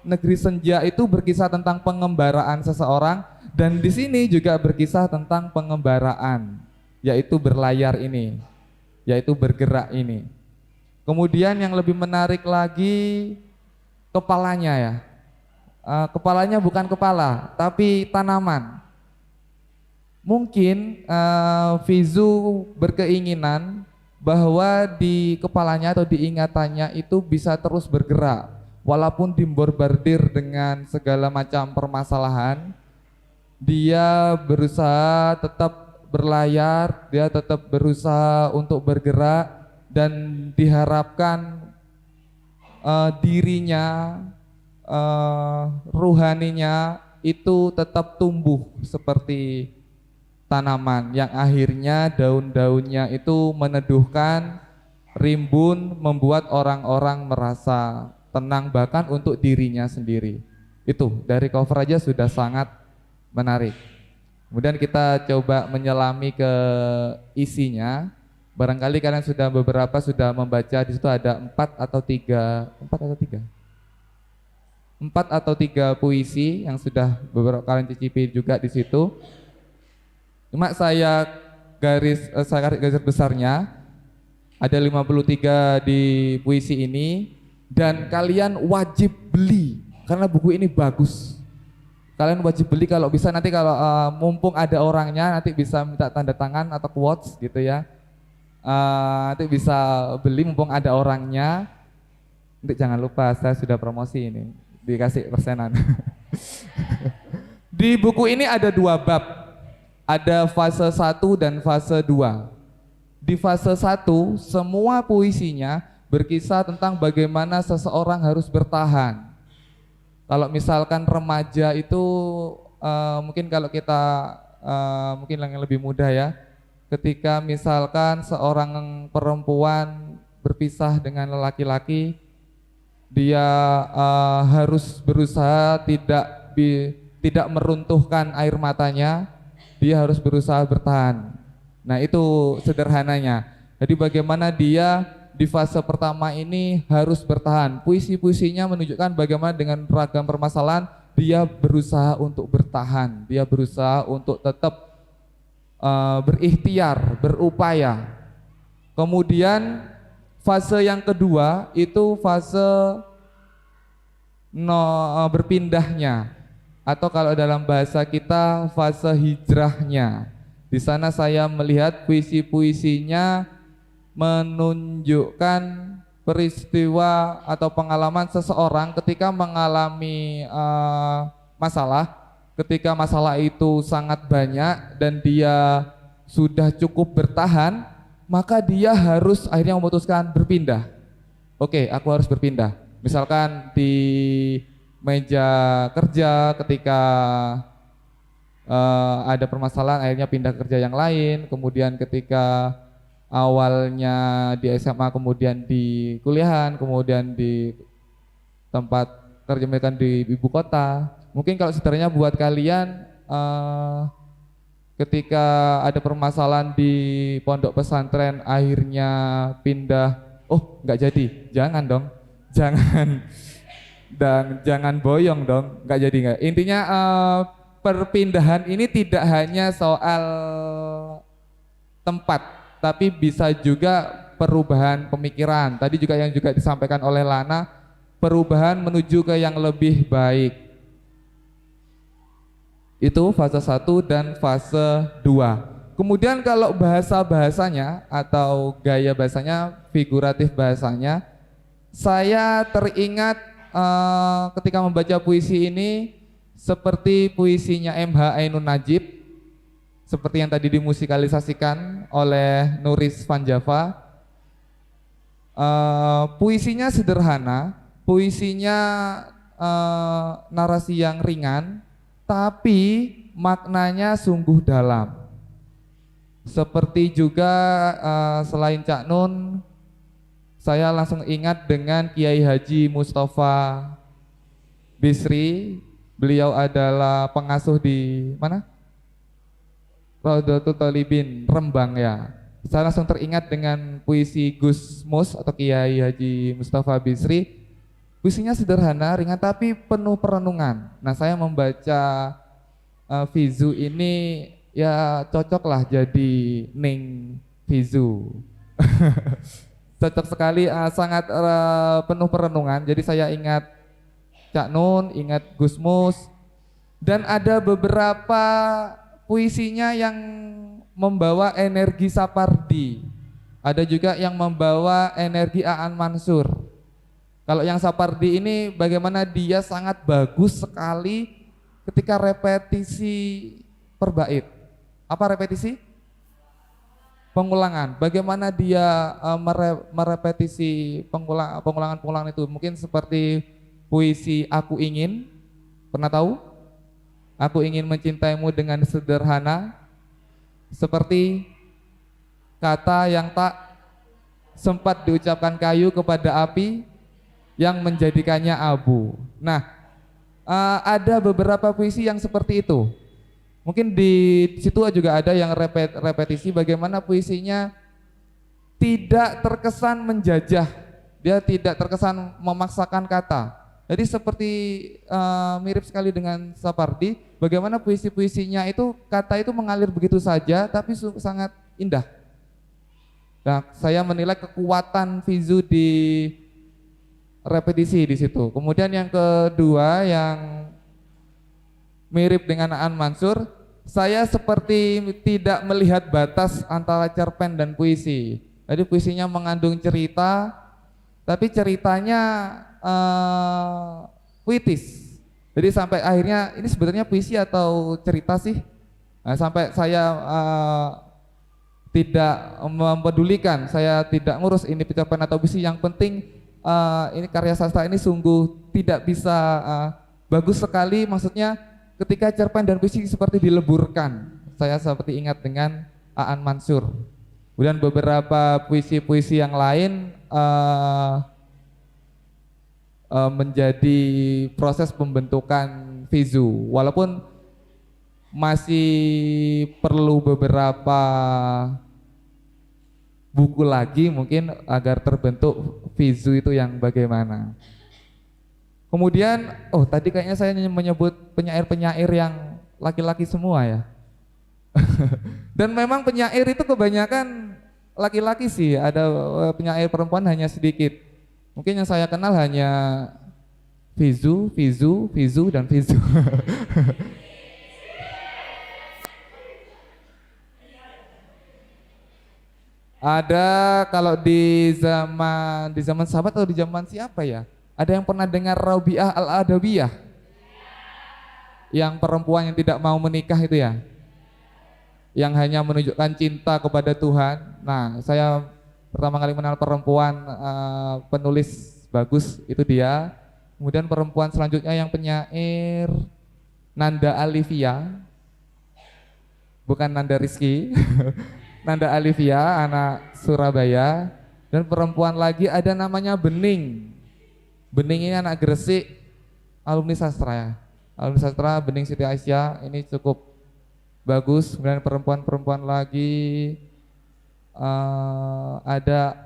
Negeri Senja itu berkisah tentang pengembaraan seseorang. Dan di sini juga berkisah tentang pengembaraan, yaitu berlayar ini, yaitu bergerak ini. Kemudian yang lebih menarik lagi kepalanya ya. Kepalanya bukan kepala, tapi tanaman. Mungkin Fizu berkeinginan bahwa di kepalanya atau di ingatannya itu bisa terus bergerak, walaupun dibombardir dengan segala macam permasalahan. Dia berusaha tetap berlayar, dia tetap berusaha untuk bergerak dan diharapkan dirinya, ruhaninya itu tetap tumbuh seperti tanaman yang akhirnya daun-daunnya itu meneduhkan, rimbun, membuat orang-orang merasa tenang bahkan untuk dirinya sendiri. Itu dari cover aja sudah sangat menarik. Kemudian kita coba menyelami ke isinya. Barangkali kalian sudah membaca, di situ ada 4 atau 3 puisi yang sudah beberapa kalian cicipi juga di situ. Cuma saya garis besarnya ada 53 di puisi ini dan kalian wajib beli karena buku ini bagus. Kalian wajib beli kalau bisa, nanti kalau mumpung ada orangnya nanti bisa minta tanda tangan atau quotes gitu ya. Nanti bisa beli mumpung ada orangnya. Nanti jangan lupa saya sudah promosi ini, dikasih persenan. Di buku ini ada 2 bab. Ada fase 1 dan fase 2. Di fase 1 semua puisinya berkisah tentang bagaimana seseorang harus bertahan. Kalau misalkan remaja itu mungkin kalau kita mungkin yang lebih muda ya, ketika misalkan seorang perempuan berpisah dengan laki-laki, dia harus berusaha tidak meruntuhkan air matanya, dia harus berusaha bertahan. Nah itu sederhananya. Jadi bagaimana dia di fase pertama ini harus bertahan. Puisi-puisinya menunjukkan bagaimana dengan ragam permasalahan dia berusaha untuk bertahan, dia berusaha untuk tetap berikhtiar, berupaya. Kemudian fase yang kedua itu fase berpindahnya, atau kalau dalam bahasa kita fase hijrahnya. Di sana saya melihat puisi-puisinya menunjukkan peristiwa atau pengalaman seseorang ketika mengalami masalah, ketika masalah itu sangat banyak dan dia sudah cukup bertahan, maka dia harus akhirnya memutuskan berpindah. Oke, aku harus berpindah. Misalkan di meja kerja ketika ada permasalahan akhirnya pindah kerja yang lain, kemudian ketika awalnya di SMA kemudian di kuliahan, kemudian di tempat kerja mereka di ibu kota. Mungkin kalau sebenarnya buat kalian ketika ada permasalahan di pondok pesantren akhirnya pindah, oh nggak jadi, jangan dong, jangan dan jangan boyong dong, nggak jadi nggak. Intinya perpindahan ini tidak hanya soal tempat, tapi bisa juga perubahan pemikiran. Tadi juga yang juga disampaikan oleh Lana, perubahan menuju ke yang lebih baik. Itu fase 1 dan fase 2. Kemudian kalau bahasanya atau gaya bahasanya, figuratif bahasanya, saya teringat ketika membaca puisi ini seperti puisinya MH Ainun Najib, seperti yang tadi dimusikalisasikan oleh Nuris Van Java. Puisinya sederhana, puisinya narasi yang ringan, tapi maknanya sungguh dalam. Seperti juga selain Cak Nun, saya langsung ingat dengan Kiai Haji Mustafa Bisri. Beliau adalah pengasuh di mana? Raudatul Thalibin, Rembang ya. Saya langsung teringat dengan puisi Gus Mus atau Kiai Haji Mustafa Bisri. Puisinya sederhana, ringan, tapi penuh perenungan. Nah, saya membaca Fizu ini ya cocoklah jadi Ning Fizu. Cocok sekali, sangat penuh perenungan. Jadi saya ingat Cak Nun, ingat Gus Mus, dan ada beberapa puisinya yang membawa energi Sapardi. Ada juga yang membawa energi Aan Mansur. Kalau yang Sapardi ini bagaimana dia sangat bagus sekali ketika repetisi per bait. Apa repetisi? Pengulangan. Bagaimana dia merepetisi pengulangan itu. Mungkin seperti puisi Aku Ingin. Pernah tahu? Aku ingin mencintaimu dengan sederhana, seperti kata yang tak sempat diucapkan kayu kepada api yang menjadikannya abu. Nah, ada beberapa puisi yang seperti itu. Mungkin di situ juga ada yang repetisi, bagaimana puisinya tidak terkesan menjajah, dia tidak terkesan memaksakan kata. Jadi seperti mirip sekali dengan Sapardi, bagaimana puisi-puisinya itu kata itu mengalir begitu saja, tapi sangat indah. Nah, saya menilai kekuatan Fizu di repetisi di situ. Kemudian yang kedua yang mirip dengan Aan Mansur, saya seperti tidak melihat batas antara cerpen dan puisi. Jadi puisinya mengandung cerita, tapi ceritanya puitis. Jadi sampai akhirnya ini sebenarnya puisi atau cerita sih? Nah, sampai saya tidak mempedulikan, saya tidak ngurus ini cerpen atau puisi. Yang penting ini karya sastra ini sungguh tidak bisa bagus sekali, maksudnya ketika cerpen dan puisi seperti dileburkan. Saya seperti ingat dengan Aan Mansur. Kemudian beberapa puisi-puisi yang lain menjadi proses pembentukan Fizu, walaupun masih perlu beberapa buku lagi mungkin agar terbentuk Fizu itu yang bagaimana. Kemudian, tadi kayaknya saya menyebut penyair-penyair yang laki-laki semua ya. Dan memang penyair itu kebanyakan laki-laki sih, ada penyair perempuan hanya sedikit. Mungkin yang saya kenal hanya Fizu, Fizu, Fizu, dan Fizu. Ada kalau di zaman sahabat atau di zaman siapa ya? Ada yang pernah dengar Rabi'ah Al-Adawiyah? Yang perempuan yang tidak mau menikah itu ya? Yang hanya menunjukkan cinta kepada Tuhan. Nah, saya pertama kali mengenal perempuan penulis bagus itu dia. Kemudian perempuan selanjutnya yang penyair Nanda Alivia, bukan Nanda Rizky. Nanda Alivia, anak Surabaya. Dan perempuan lagi ada namanya Bening. Bening ini anak Gresik, alumni sastra ya. Alumni sastra Bening Siti Aisyah, ini cukup bagus. Kemudian perempuan-perempuan lagi ada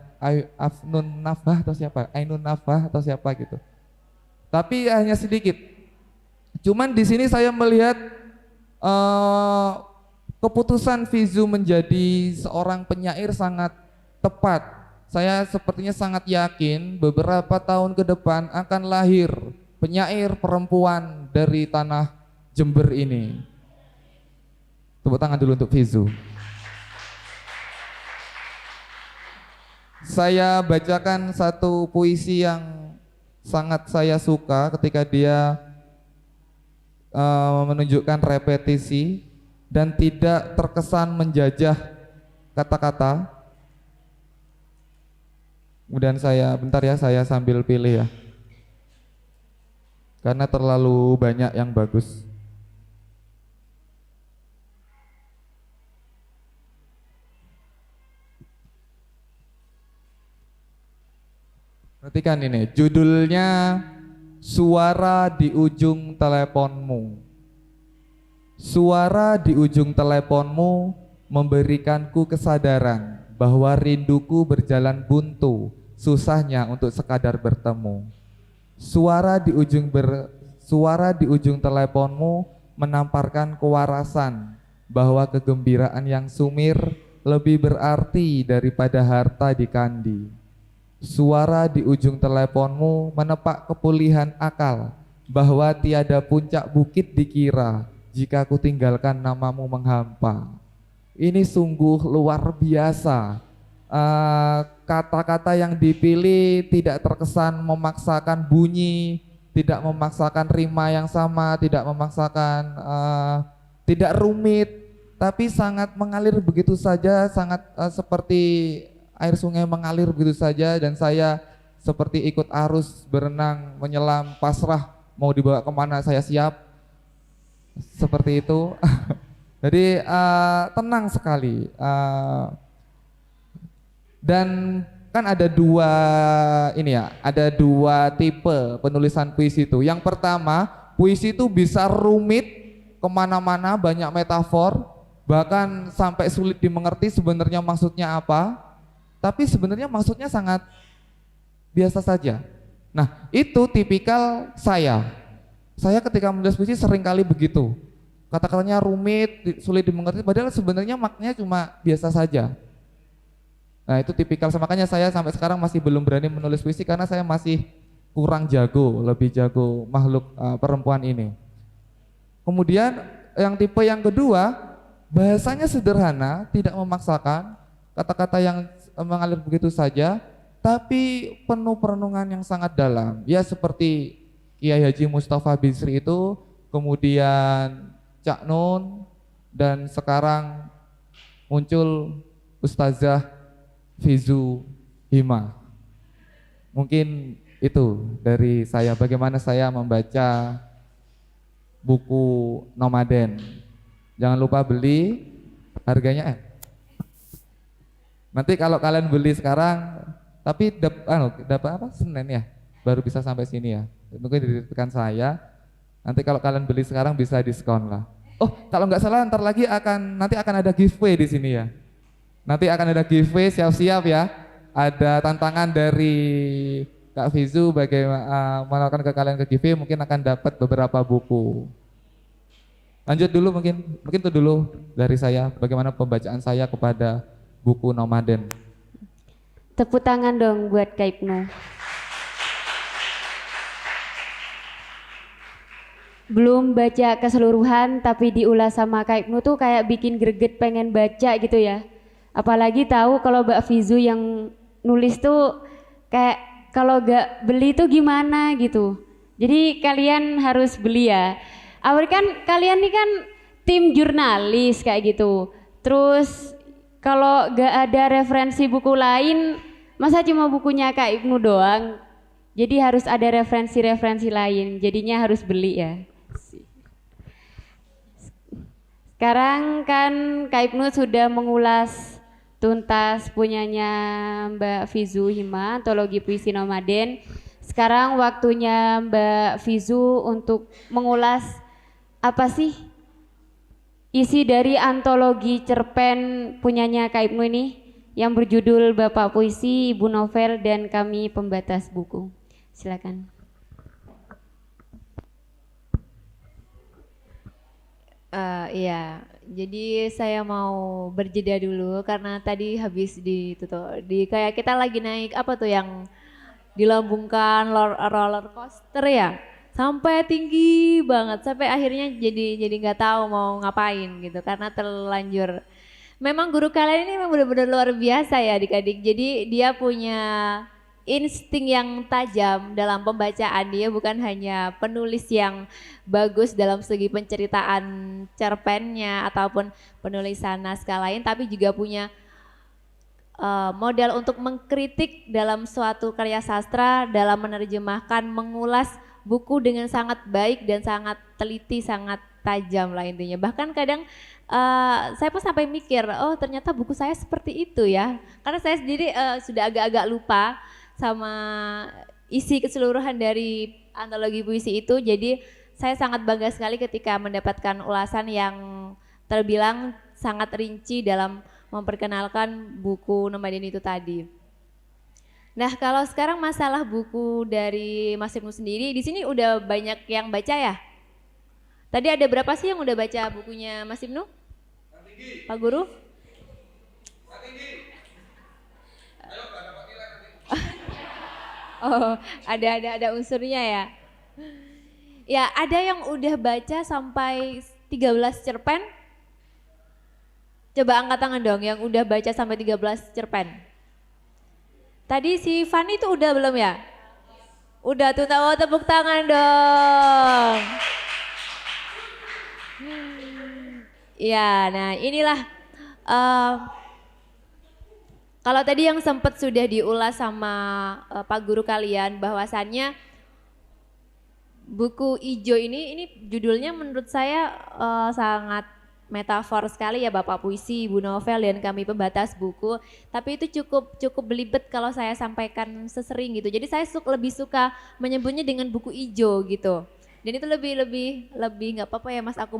Afnun Nafah atau siapa? Ainun Nafah atau siapa gitu. Tapi hanya sedikit. Cuman di sini saya melihat keputusan Fizu menjadi seorang penyair sangat tepat. Saya sepertinya sangat yakin beberapa tahun ke depan akan lahir penyair perempuan dari tanah Jember ini. Tepuk tangan dulu untuk Fizu. Saya bacakan satu puisi yang sangat saya suka ketika dia menunjukkan repetisi dan tidak terkesan menjajah kata-kata. Kemudian bentar ya, saya sambil pilih ya. Karena terlalu banyak yang bagus. Perhatikan ini, judulnya Suara di Ujung Teleponmu. Suara di ujung teleponmu memberikanku kesadaran bahwa rinduku berjalan buntu, susahnya untuk sekadar bertemu. Suara di ujung teleponmu menamparkan kewarasan bahwa kegembiraan yang sumir lebih berarti daripada harta di kandi. Suara di ujung teleponmu menepak kepulihan akal bahwa tiada puncak bukit dikira jika ku tinggalkan namamu menghampa. Ini sungguh luar biasa. Kata-kata yang dipilih tidak terkesan memaksakan bunyi, tidak memaksakan rima yang sama, tidak memaksakan, tidak rumit, tapi sangat mengalir begitu saja, sangat seperti air sungai mengalir begitu saja, dan saya seperti ikut arus berenang, menyelam, pasrah, mau dibawa kemana saya siap, seperti itu. Jadi tenang sekali. Dan kan ada dua tipe penulisan puisi itu. Yang pertama, puisi itu bisa rumit kemana-mana, banyak metafor, bahkan sampai sulit dimengerti sebenarnya maksudnya apa. Tapi sebenarnya maksudnya sangat biasa saja. Nah, itu tipikal saya. Saya ketika menulis puisi seringkali begitu. Kata-katanya rumit, sulit dimengerti, padahal sebenarnya maknanya cuma biasa saja. Nah, itu tipikal, makanya saya sampai sekarang masih belum berani menulis puisi karena saya masih kurang jago, lebih jago makhluk perempuan ini. Kemudian yang tipe yang kedua, bahasanya sederhana, tidak memaksakan, kata-kata yang mengalir begitu saja, tapi penuh perenungan yang sangat dalam. Ya seperti Kiai Haji Mustafa Bisri itu, kemudian Cak Nun, dan sekarang muncul Ustazah Fizu Hima. Mungkin itu dari saya, bagaimana saya membaca buku Nomaden. Jangan lupa beli, harganya nanti kalau kalian beli sekarang, tapi dapat apa? Senin ya, baru bisa sampai sini ya. Mungkin ditekan saya. Nanti kalau kalian beli sekarang bisa diskon lah. Oh, kalau nggak salah nanti akan ada giveaway di sini ya. Nanti akan ada giveaway, siap-siap ya. Ada tantangan dari Kak Fizu bagaimana menawarkan ke kalian ke giveaway, mungkin akan dapat beberapa buku. Lanjut dulu mungkin itu dulu dari saya, bagaimana pembacaan saya kepada buku Nomaden. Tepuk tangan dong buat Kak Ibnu. belum baca keseluruhan tapi diulas sama Kak Ibnu tuh kayak bikin greget pengen baca gitu ya. Apalagi tahu kalau Mbak Fizu yang nulis tuh kayak kalau gak beli tuh gimana gitu. Jadi kalian harus beli ya. Awal kan kalian nih kan tim jurnalis kayak gitu. Terus kalau gak ada referensi buku lain, masa cuma bukunya Kak Ibnu doang? Jadi harus ada referensi-referensi lain. Jadinya harus beli ya. Sekarang kan Kak Ibnu sudah mengulas tuntas punyanya Mbak Fizu Hima, Antologi Puisi Nomaden. Sekarang waktunya Mbak Fizu untuk mengulas apa sih isi dari antologi cerpen punyanya Kak Ibnu ini yang berjudul Bapak Puisi, Ibu Novel, dan Kami Pembatas Buku. Silakan. Iya, jadi saya mau berjeda dulu karena tadi habis kayak kita lagi naik apa tuh yang dilambungkan roller coaster ya, sampai tinggi banget sampai akhirnya jadi nggak tahu mau ngapain gitu karena terlanjur. Memang guru kalian ini memang benar-benar luar biasa ya adik-adik. Jadi dia punya insting yang tajam dalam pembacaan. Dia bukan hanya penulis yang bagus dalam segi penceritaan cerpennya ataupun penulisan naskah lain, tapi juga punya modal untuk mengkritik dalam suatu karya sastra, dalam menerjemahkan, mengulas buku dengan sangat baik dan sangat teliti, sangat tajam lah intinya. Bahkan kadang saya pun sampai mikir, oh ternyata buku saya seperti itu ya. Karena saya sendiri sudah agak-agak lupa sama isi keseluruhan dari antologi puisi itu. Jadi saya sangat bangga sekali ketika mendapatkan ulasan yang terbilang sangat rinci dalam memperkenalkan buku Nomaden itu tadi. Nah, kalau sekarang masalah buku dari Mas Ibnu sendiri, di sini udah banyak yang baca ya? Tadi ada berapa sih yang udah baca bukunya Mas Ibnu? Pak Guru? Oh, ada unsurnya ya. Ya, ada yang udah baca sampai 13 cerpen? Coba angkat tangan dong yang udah baca sampai 13 cerpen. Tadi si Fanny itu udah belum ya? Udah tuh, tepuk tangan dong. Ya, nah inilah kalau tadi yang sempat sudah diulas sama Pak Guru kalian bahwasannya buku ijo ini judulnya menurut saya sangat metafor sekali ya, Bapak Puisi, Ibu Novel, dan Kami Pembatas Buku. Tapi itu cukup belibet kalau saya sampaikan sesering gitu. Jadi saya lebih suka menyebutnya dengan buku ijo gitu. Dan itu lebih nggak apa-apa ya Mas, aku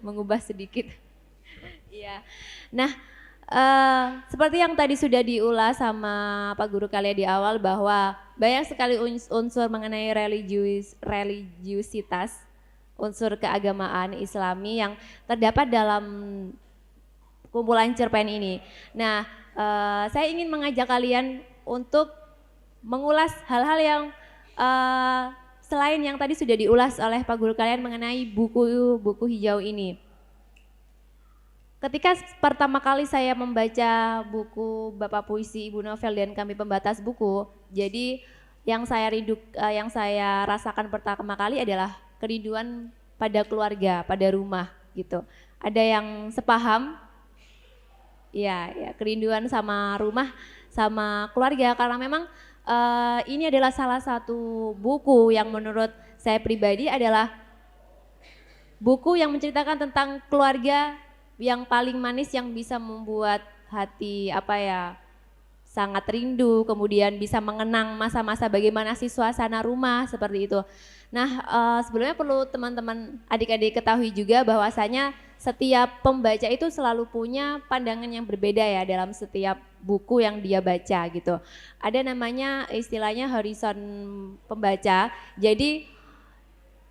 mengubah sedikit. Iya. Nah, seperti yang tadi sudah diulas sama Pak Guru kalian di awal bahwa banyak sekali unsur mengenai religiusitas, unsur keagamaan Islami yang terdapat dalam kumpulan cerpen ini. Nah, saya ingin mengajak kalian untuk mengulas hal-hal yang selain yang tadi sudah diulas oleh Pak Guru kalian mengenai buku hijau ini. Ketika pertama kali saya membaca buku Bapak Puisi, Ibu Novel, dan Kami Pembatas Buku, jadi yang saya rasakan pertama kali adalah kerinduan pada keluarga, pada rumah gitu. Ada yang sepaham, ya kerinduan sama rumah, sama keluarga, karena memang ini adalah salah satu buku yang menurut saya pribadi adalah buku yang menceritakan tentang keluarga yang paling manis, yang bisa membuat hati sangat rindu, kemudian bisa mengenang masa-masa bagaimana sih suasana rumah seperti itu. Nah, sebelumnya perlu teman-teman adik-adik ketahui juga bahwasanya setiap pembaca itu selalu punya pandangan yang berbeda ya dalam setiap buku yang dia baca gitu. Ada namanya istilahnya horizon pembaca. Jadi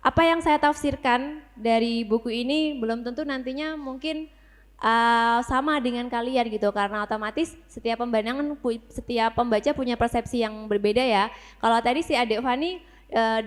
apa yang saya tafsirkan dari buku ini belum tentu nantinya mungkin sama dengan kalian gitu, karena otomatis setiap pembaca punya persepsi yang berbeda ya. Kalau tadi si adik Fani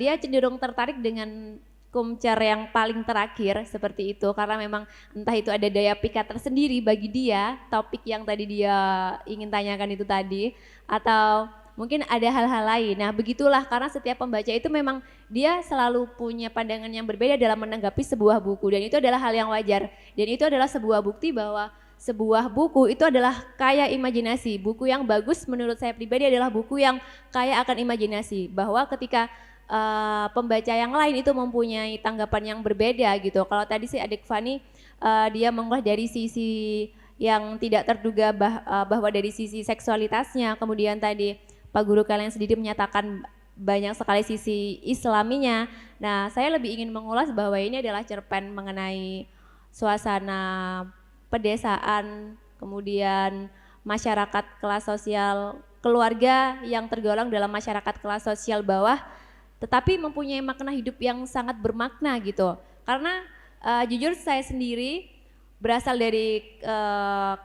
dia cenderung tertarik dengan kumcer yang paling terakhir seperti itu, karena memang entah itu ada daya pikat tersendiri bagi dia, topik yang tadi dia ingin tanyakan itu tadi, atau mungkin ada hal-hal lain. Nah begitulah, karena setiap pembaca itu memang dia selalu punya pandangan yang berbeda dalam menanggapi sebuah buku, dan itu adalah hal yang wajar, dan itu adalah sebuah bukti bahwa sebuah buku itu adalah kaya imajinasi. Buku yang bagus menurut saya pribadi adalah buku yang kaya akan imajinasi, bahwa ketika pembaca yang lain itu mempunyai tanggapan yang berbeda gitu. Kalau tadi si Adik Fani dia mengulas dari sisi yang tidak terduga bahwa dari sisi seksualitasnya, kemudian tadi Pak Guru kalian sendiri menyatakan banyak sekali sisi islaminya. Nah saya lebih ingin mengulas bahwa ini adalah cerpen mengenai suasana pedesaan, kemudian masyarakat kelas sosial, keluarga yang tergolong dalam masyarakat kelas sosial bawah, tetapi mempunyai makna hidup yang sangat bermakna gitu. Karena jujur saya sendiri berasal dari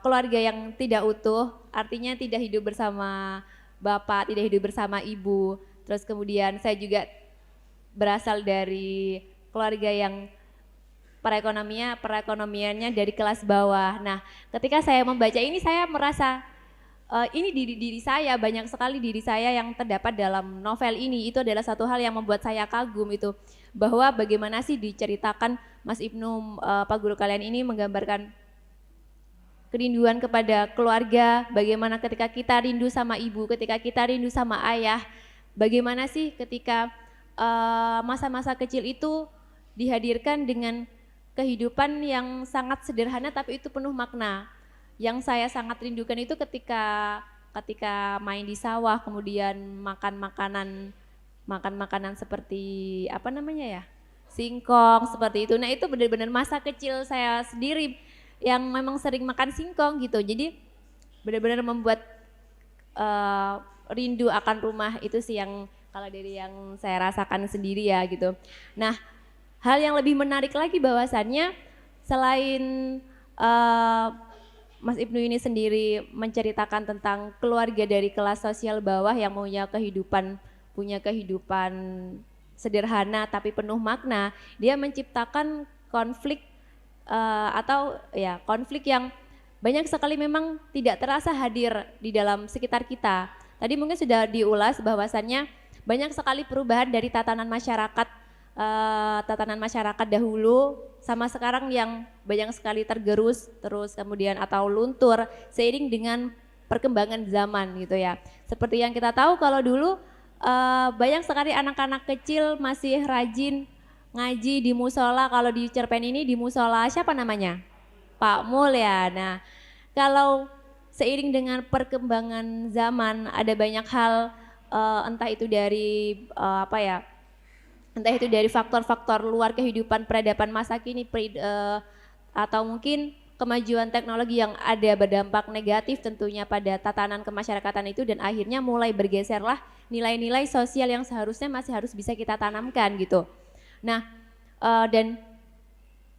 keluarga yang tidak utuh, artinya tidak hidup bersama bapak, tidak hidup bersama ibu. Terus kemudian saya juga berasal dari keluarga yang perekonomiannya dari kelas bawah. Nah, ketika saya membaca ini saya merasa ini diri saya, banyak sekali diri saya yang terdapat dalam novel ini. Itu adalah satu hal yang membuat saya kagum itu, bahwa bagaimana sih diceritakan Mas Ibnu, Pak Guru kalian ini menggambarkan kerinduan kepada keluarga, bagaimana ketika kita rindu sama ibu, ketika kita rindu sama ayah, bagaimana sih ketika masa-masa kecil itu dihadirkan dengan kehidupan yang sangat sederhana tapi itu penuh makna. Yang saya sangat rindukan itu ketika main di sawah, kemudian makan makanan seperti apa namanya ya, singkong seperti itu. Nah itu benar-benar masa kecil saya sendiri yang memang sering makan singkong gitu. Jadi benar-benar membuat rindu akan rumah. Itu sih yang kalau dari yang saya rasakan sendiri ya gitu. Nah hal yang lebih menarik lagi bahwasannya selain Mas Ibnu ini sendiri menceritakan tentang keluarga dari kelas sosial bawah yang punya kehidupan sederhana tapi penuh makna. Dia menciptakan konflik atau ya konflik yang banyak sekali memang tidak terasa hadir di dalam sekitar kita. Tadi mungkin sudah diulas bahwasannya banyak sekali perubahan dari tatanan masyarakat dahulu sama sekarang yang banyak sekali tergerus terus kemudian atau luntur seiring dengan perkembangan zaman gitu ya. Seperti yang kita tahu kalau dulu banyak sekali anak-anak kecil masih rajin ngaji di musola. Kalau di cerpen ini di musola siapa namanya? Pak Mul ya. Nah kalau seiring dengan perkembangan zaman ada banyak hal entah itu dari entah itu dari faktor-faktor luar kehidupan peradaban masa kini atau mungkin kemajuan teknologi yang ada berdampak negatif tentunya pada tatanan kemasyarakatan itu, dan akhirnya mulai bergeserlah nilai-nilai sosial yang seharusnya masih harus bisa kita tanamkan gitu. Nah dan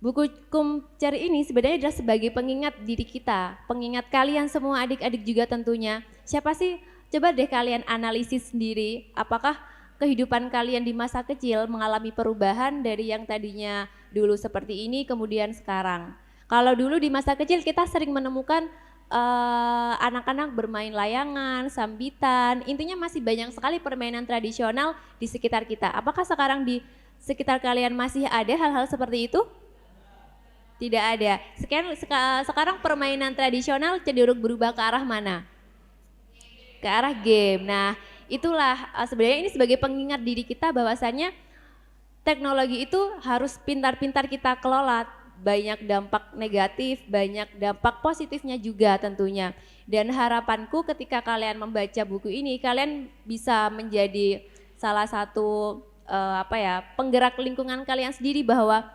buku Kumcer ini sebenarnya adalah sebagai pengingat diri kita, pengingat kalian semua adik-adik juga tentunya. Siapa sih, coba deh kalian analisis sendiri apakah kehidupan kalian di masa kecil mengalami perubahan dari yang tadinya dulu seperti ini kemudian sekarang. Kalau dulu di masa kecil kita sering menemukan anak-anak bermain layangan, sambitan, intinya masih banyak sekali permainan tradisional di sekitar kita. Apakah sekarang di sekitar kalian masih ada hal-hal seperti itu? Tidak ada. Sekarang permainan tradisional cenderung berubah ke arah mana? Ke arah game. Nah itulah sebenarnya ini sebagai pengingat diri kita bahwasannya teknologi itu harus pintar-pintar kita kelola. Banyak dampak negatif, banyak dampak positifnya juga tentunya. Dan harapanku ketika kalian membaca buku ini, kalian bisa menjadi salah satu penggerak lingkungan kalian sendiri bahwa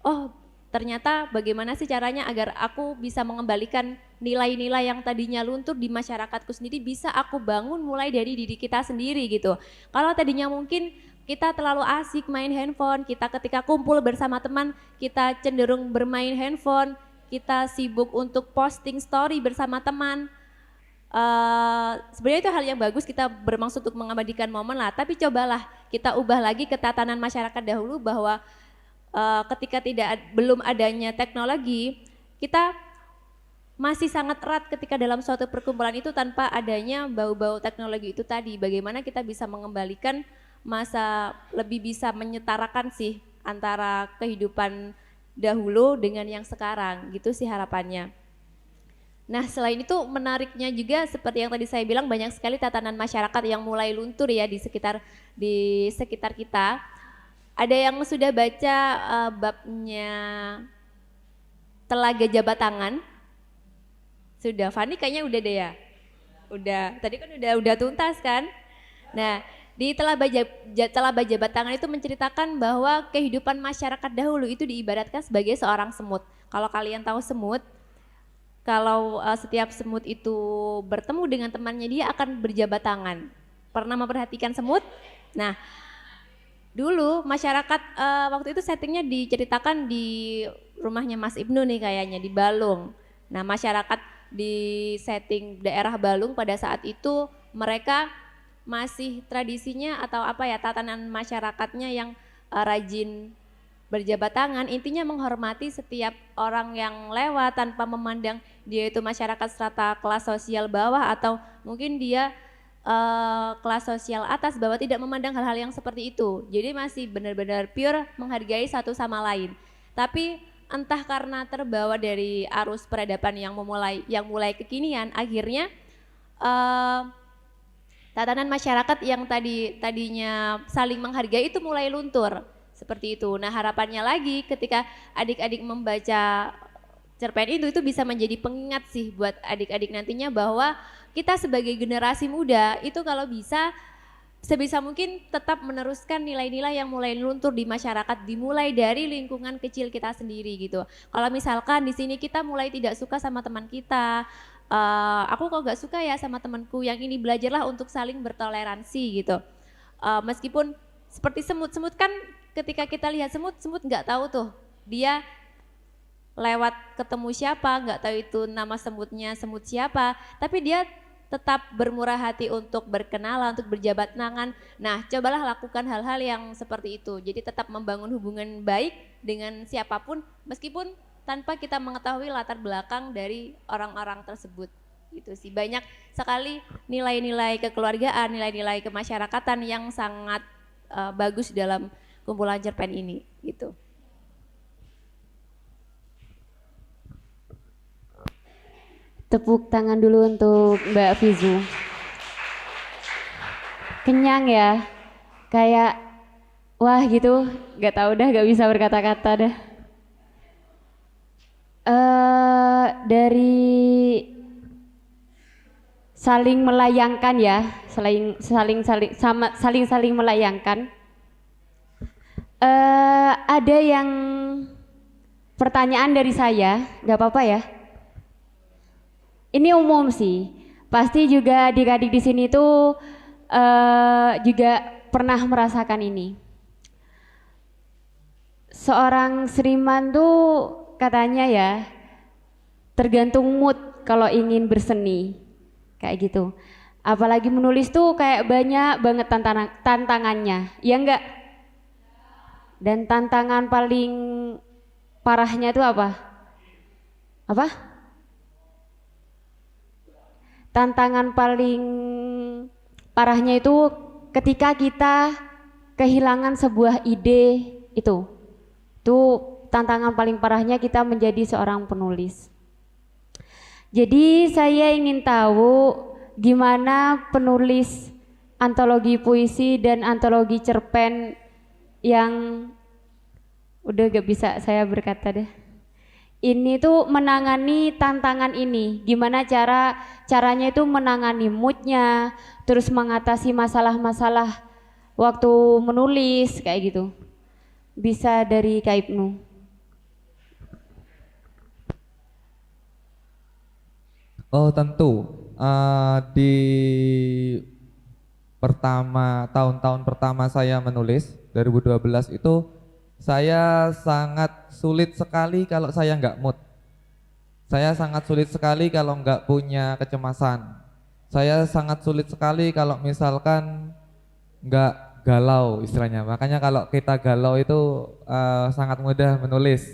oh ternyata bagaimana sih caranya agar aku bisa mengembalikan nilai-nilai yang tadinya luntur di masyarakatku sendiri bisa aku bangun mulai dari diri kita sendiri gitu. Kalau tadinya mungkin kita terlalu asik main handphone, kita ketika kumpul bersama teman kita cenderung bermain handphone, kita sibuk untuk posting story bersama teman. sebenarnya itu hal yang bagus, kita bermaksud untuk mengabadikan momen lah, tapi cobalah kita ubah lagi ke tatanan masyarakat dahulu bahwa ketika belum adanya teknologi, kita masih sangat erat ketika dalam suatu perkumpulan itu tanpa adanya bau-bau teknologi itu tadi. Bagaimana kita bisa mengembalikan masa, lebih bisa menyetarakan sih antara kehidupan dahulu dengan yang sekarang, gitu sih harapannya. Nah, selain itu menariknya juga seperti yang tadi saya bilang, banyak sekali tatanan masyarakat yang mulai luntur ya di sekitar kita. Ada yang sudah baca babnya Telaga Jabat Tangan? Sudah, Fani kayaknya udah deh ya. Udah, tadi kan udah tuntas kan? Nah, di Telaga Jabat Tangan itu menceritakan bahwa kehidupan masyarakat dahulu itu diibaratkan sebagai seorang semut. Kalau kalian tahu semut, kalau setiap semut itu bertemu dengan temannya, dia akan berjabat tangan. Pernah memperhatikan semut? Nah, dulu masyarakat waktu itu settingnya diceritakan di rumahnya Mas Ibnu nih kayaknya, di Balung. Nah, masyarakat di setting daerah Balung pada saat itu mereka masih tradisinya atau apa ya, tatanan masyarakatnya yang rajin berjabat tangan, intinya menghormati setiap orang yang lewat tanpa memandang dia itu masyarakat strata kelas sosial bawah atau mungkin dia kelas sosial atas, bahwa tidak memandang hal-hal yang seperti itu. Jadi masih benar-benar pure menghargai satu sama lain. Tapi entah karena terbawa dari arus peradaban yang mulai kekinian, akhirnya tatanan masyarakat yang tadinya saling menghargai itu mulai luntur. Seperti itu. Nah, harapannya lagi ketika adik-adik membaca cerpen itu bisa menjadi pengingat sih buat adik-adik nantinya bahwa kita sebagai generasi muda itu kalau bisa sebisa mungkin tetap meneruskan nilai-nilai yang mulai luntur di masyarakat, dimulai dari lingkungan kecil kita sendiri gitu. Kalau misalkan di sini kita mulai tidak suka sama teman kita, aku kok gak suka ya sama temanku yang ini, belajarlah untuk saling bertoleransi gitu. Meskipun seperti semut kan, ketika kita lihat semut nggak tahu tuh dia lewat ketemu siapa, nggak tahu itu nama semutnya semut siapa, tapi dia tetap bermurah hati untuk berkenalan, untuk berjabat tangan. Nah, cobalah lakukan hal-hal yang seperti itu. Jadi tetap membangun hubungan baik dengan siapapun, meskipun tanpa kita mengetahui latar belakang dari orang-orang tersebut. Itu sih, banyak sekali nilai-nilai kekeluargaan, nilai-nilai kemasyarakatan yang sangat bagus dalam kumpulan cerpen ini gitu. Tepuk tangan dulu untuk Mbak Fizu. Kenyang ya, kayak wah gitu, gak tahu dah, gak bisa berkata-kata dah. Dari saling melayangkan ya, saling melayangkan. Ada yang pertanyaan dari saya, nggak apa-apa ya? Ini umum sih, pasti juga adik-adik di sini tuh juga pernah merasakan ini. Seorang seniman tuh katanya ya, tergantung mood kalau ingin berseni. Kayak gitu. Apalagi menulis tuh kayak banyak banget tantangannya, ya enggak? Dan tantangan paling parahnya itu apa? Apa? Tantangan paling parahnya itu ketika kita kehilangan sebuah ide itu. Itu tantangan paling parahnya kita menjadi seorang penulis. Jadi saya ingin tahu gimana penulis antologi puisi dan antologi cerpen yang udah gak bisa saya berkata deh. Ini tuh menangani tantangan ini, gimana caranya itu menangani moodnya, terus mengatasi masalah-masalah waktu menulis kayak gitu. Bisa dari Kak Ibnu. Oh tentu, di tahun-tahun pertama saya menulis 2012 itu saya sangat sulit sekali kalau saya nggak mood. Saya sangat sulit sekali kalau nggak punya kecemasan. saya sangat sulit sekali kalau misalkan nggak galau istilahnya. Makanya kalau kita galau itu sangat mudah menulis.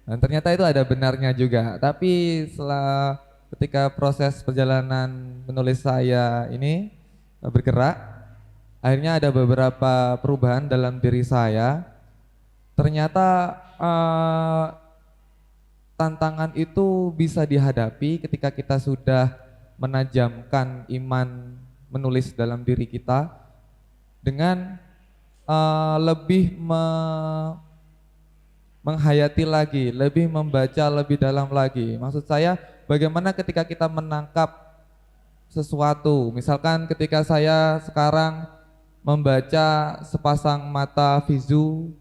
Dan ternyata itu ada benarnya juga. Tapi setelah ketika proses perjalanan menulis saya ini bergerak, akhirnya ada beberapa perubahan dalam diri saya. Ternyata tantangan itu bisa dihadapi ketika kita sudah menajamkan iman menulis dalam diri kita dengan lebih menghayati lagi, lebih membaca lebih dalam lagi. Maksud saya bagaimana ketika kita menangkap sesuatu, misalkan ketika saya sekarang membaca sepasang mata Vizu,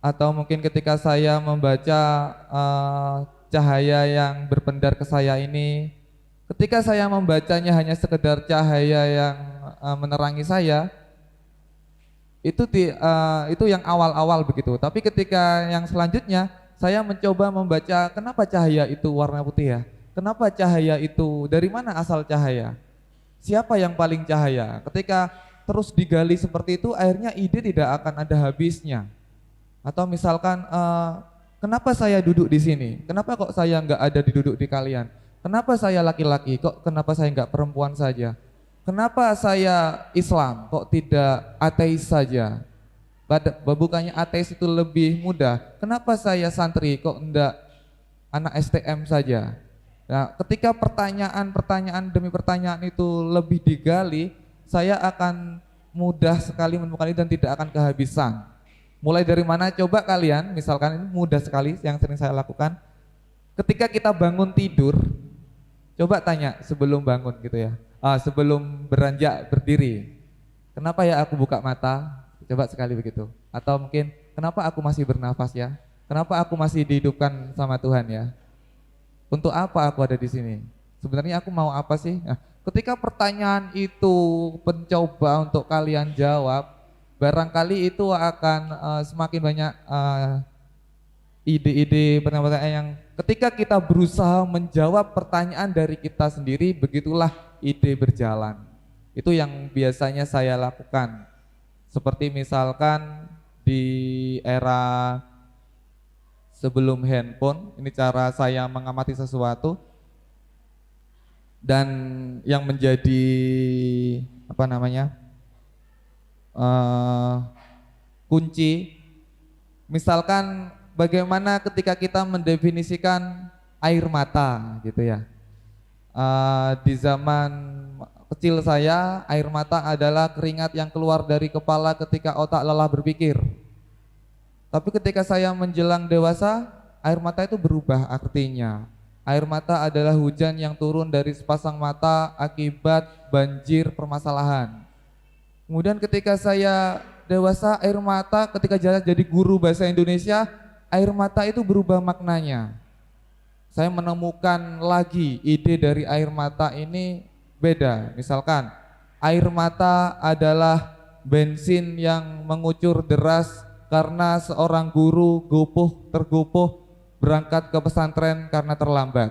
atau mungkin ketika saya membaca cahaya yang berpendar ke saya ini, ketika saya membacanya hanya sekedar cahaya yang menerangi saya, itu yang awal-awal begitu. Tapi ketika yang selanjutnya saya mencoba membaca kenapa cahaya itu warna putih ya, kenapa cahaya itu, dari mana asal cahaya, siapa yang paling cahaya. Ketika terus digali seperti itu, akhirnya ide tidak akan ada habisnya. Atau misalkan kenapa saya duduk di sini? Kenapa kok saya nggak ada duduk di kalian? Kenapa saya laki-laki? Kok kenapa saya nggak perempuan saja? Kenapa saya Islam? Kok tidak ateis saja? Bukannya ateis itu lebih mudah? Kenapa saya santri? Kok enggak anak STM saja? Nah, ketika pertanyaan demi pertanyaan itu lebih digali, saya akan mudah sekali menemukan itu dan tidak akan kehabisan. Mulai dari mana coba kalian, misalkan ini mudah sekali yang sering saya lakukan. Ketika kita bangun tidur, coba tanya sebelum bangun gitu ya, sebelum beranjak berdiri, kenapa ya aku buka mata? Coba sekali begitu. Atau mungkin kenapa aku masih bernafas ya? Kenapa aku masih dihidupkan sama Tuhan ya? Untuk apa aku ada di sini? Sebenarnya aku mau apa sih? Nah, ketika pertanyaan itu mencoba untuk kalian jawab, barangkali itu akan semakin banyak ide-ide pertanyaan yang ketika kita berusaha menjawab pertanyaan dari kita sendiri, begitulah ide berjalan. Itu yang biasanya saya lakukan. Seperti misalkan di era sebelum handphone, ini cara saya mengamati sesuatu. Dan yang menjadi kunci, misalkan bagaimana ketika kita mendefinisikan air mata gitu ya. Di zaman kecil saya, air mata adalah keringat yang keluar dari kepala ketika otak lelah berpikir. Tapi ketika saya menjelang dewasa, air mata itu berubah artinya. Air mata adalah hujan yang turun dari sepasang mata akibat banjir permasalahan. Kemudian ketika saya dewasa, air mata ketika jadi guru bahasa Indonesia, air mata itu berubah maknanya. Saya menemukan lagi ide dari air mata ini beda. Misalkan air mata adalah bensin yang mengucur deras karena seorang guru tergopoh berangkat ke pesantren karena terlambat.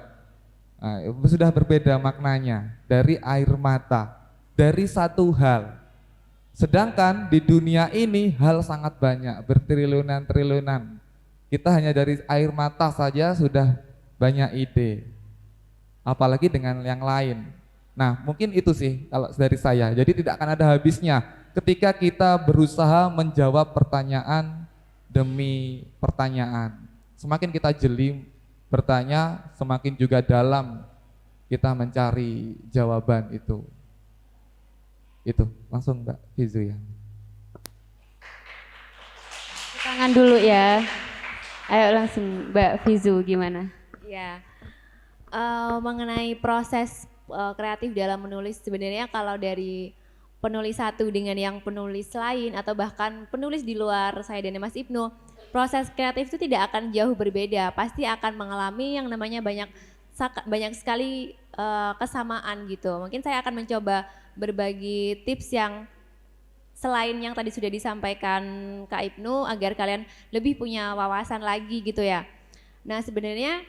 Nah, sudah berbeda maknanya dari air mata, dari satu hal. Sedangkan di dunia ini hal sangat banyak, bertriliunan-triliunan. Kita hanya dari air mata saja sudah banyak ide, apalagi dengan yang lain. Nah, mungkin itu sih kalau dari saya. Jadi tidak akan ada habisnya ketika kita berusaha menjawab pertanyaan demi pertanyaan. Semakin kita jeli bertanya, semakin juga dalam kita mencari jawaban itu. Itu langsung Mbak Vizu ya. Tangan dulu ya. Ayo langsung Mbak Vizu gimana? Ya, mengenai proses kreatif dalam menulis, sebenarnya kalau dari penulis satu dengan yang penulis lain atau bahkan penulis di luar saya dan Mas Ibnu, proses kreatif itu tidak akan jauh berbeda. Pasti akan mengalami yang namanya banyak sekali kesamaan gitu. Mungkin saya akan mencoba berbagi tips yang selain yang tadi sudah disampaikan Kak Ibnu agar kalian lebih punya wawasan lagi gitu ya. Nah sebenarnya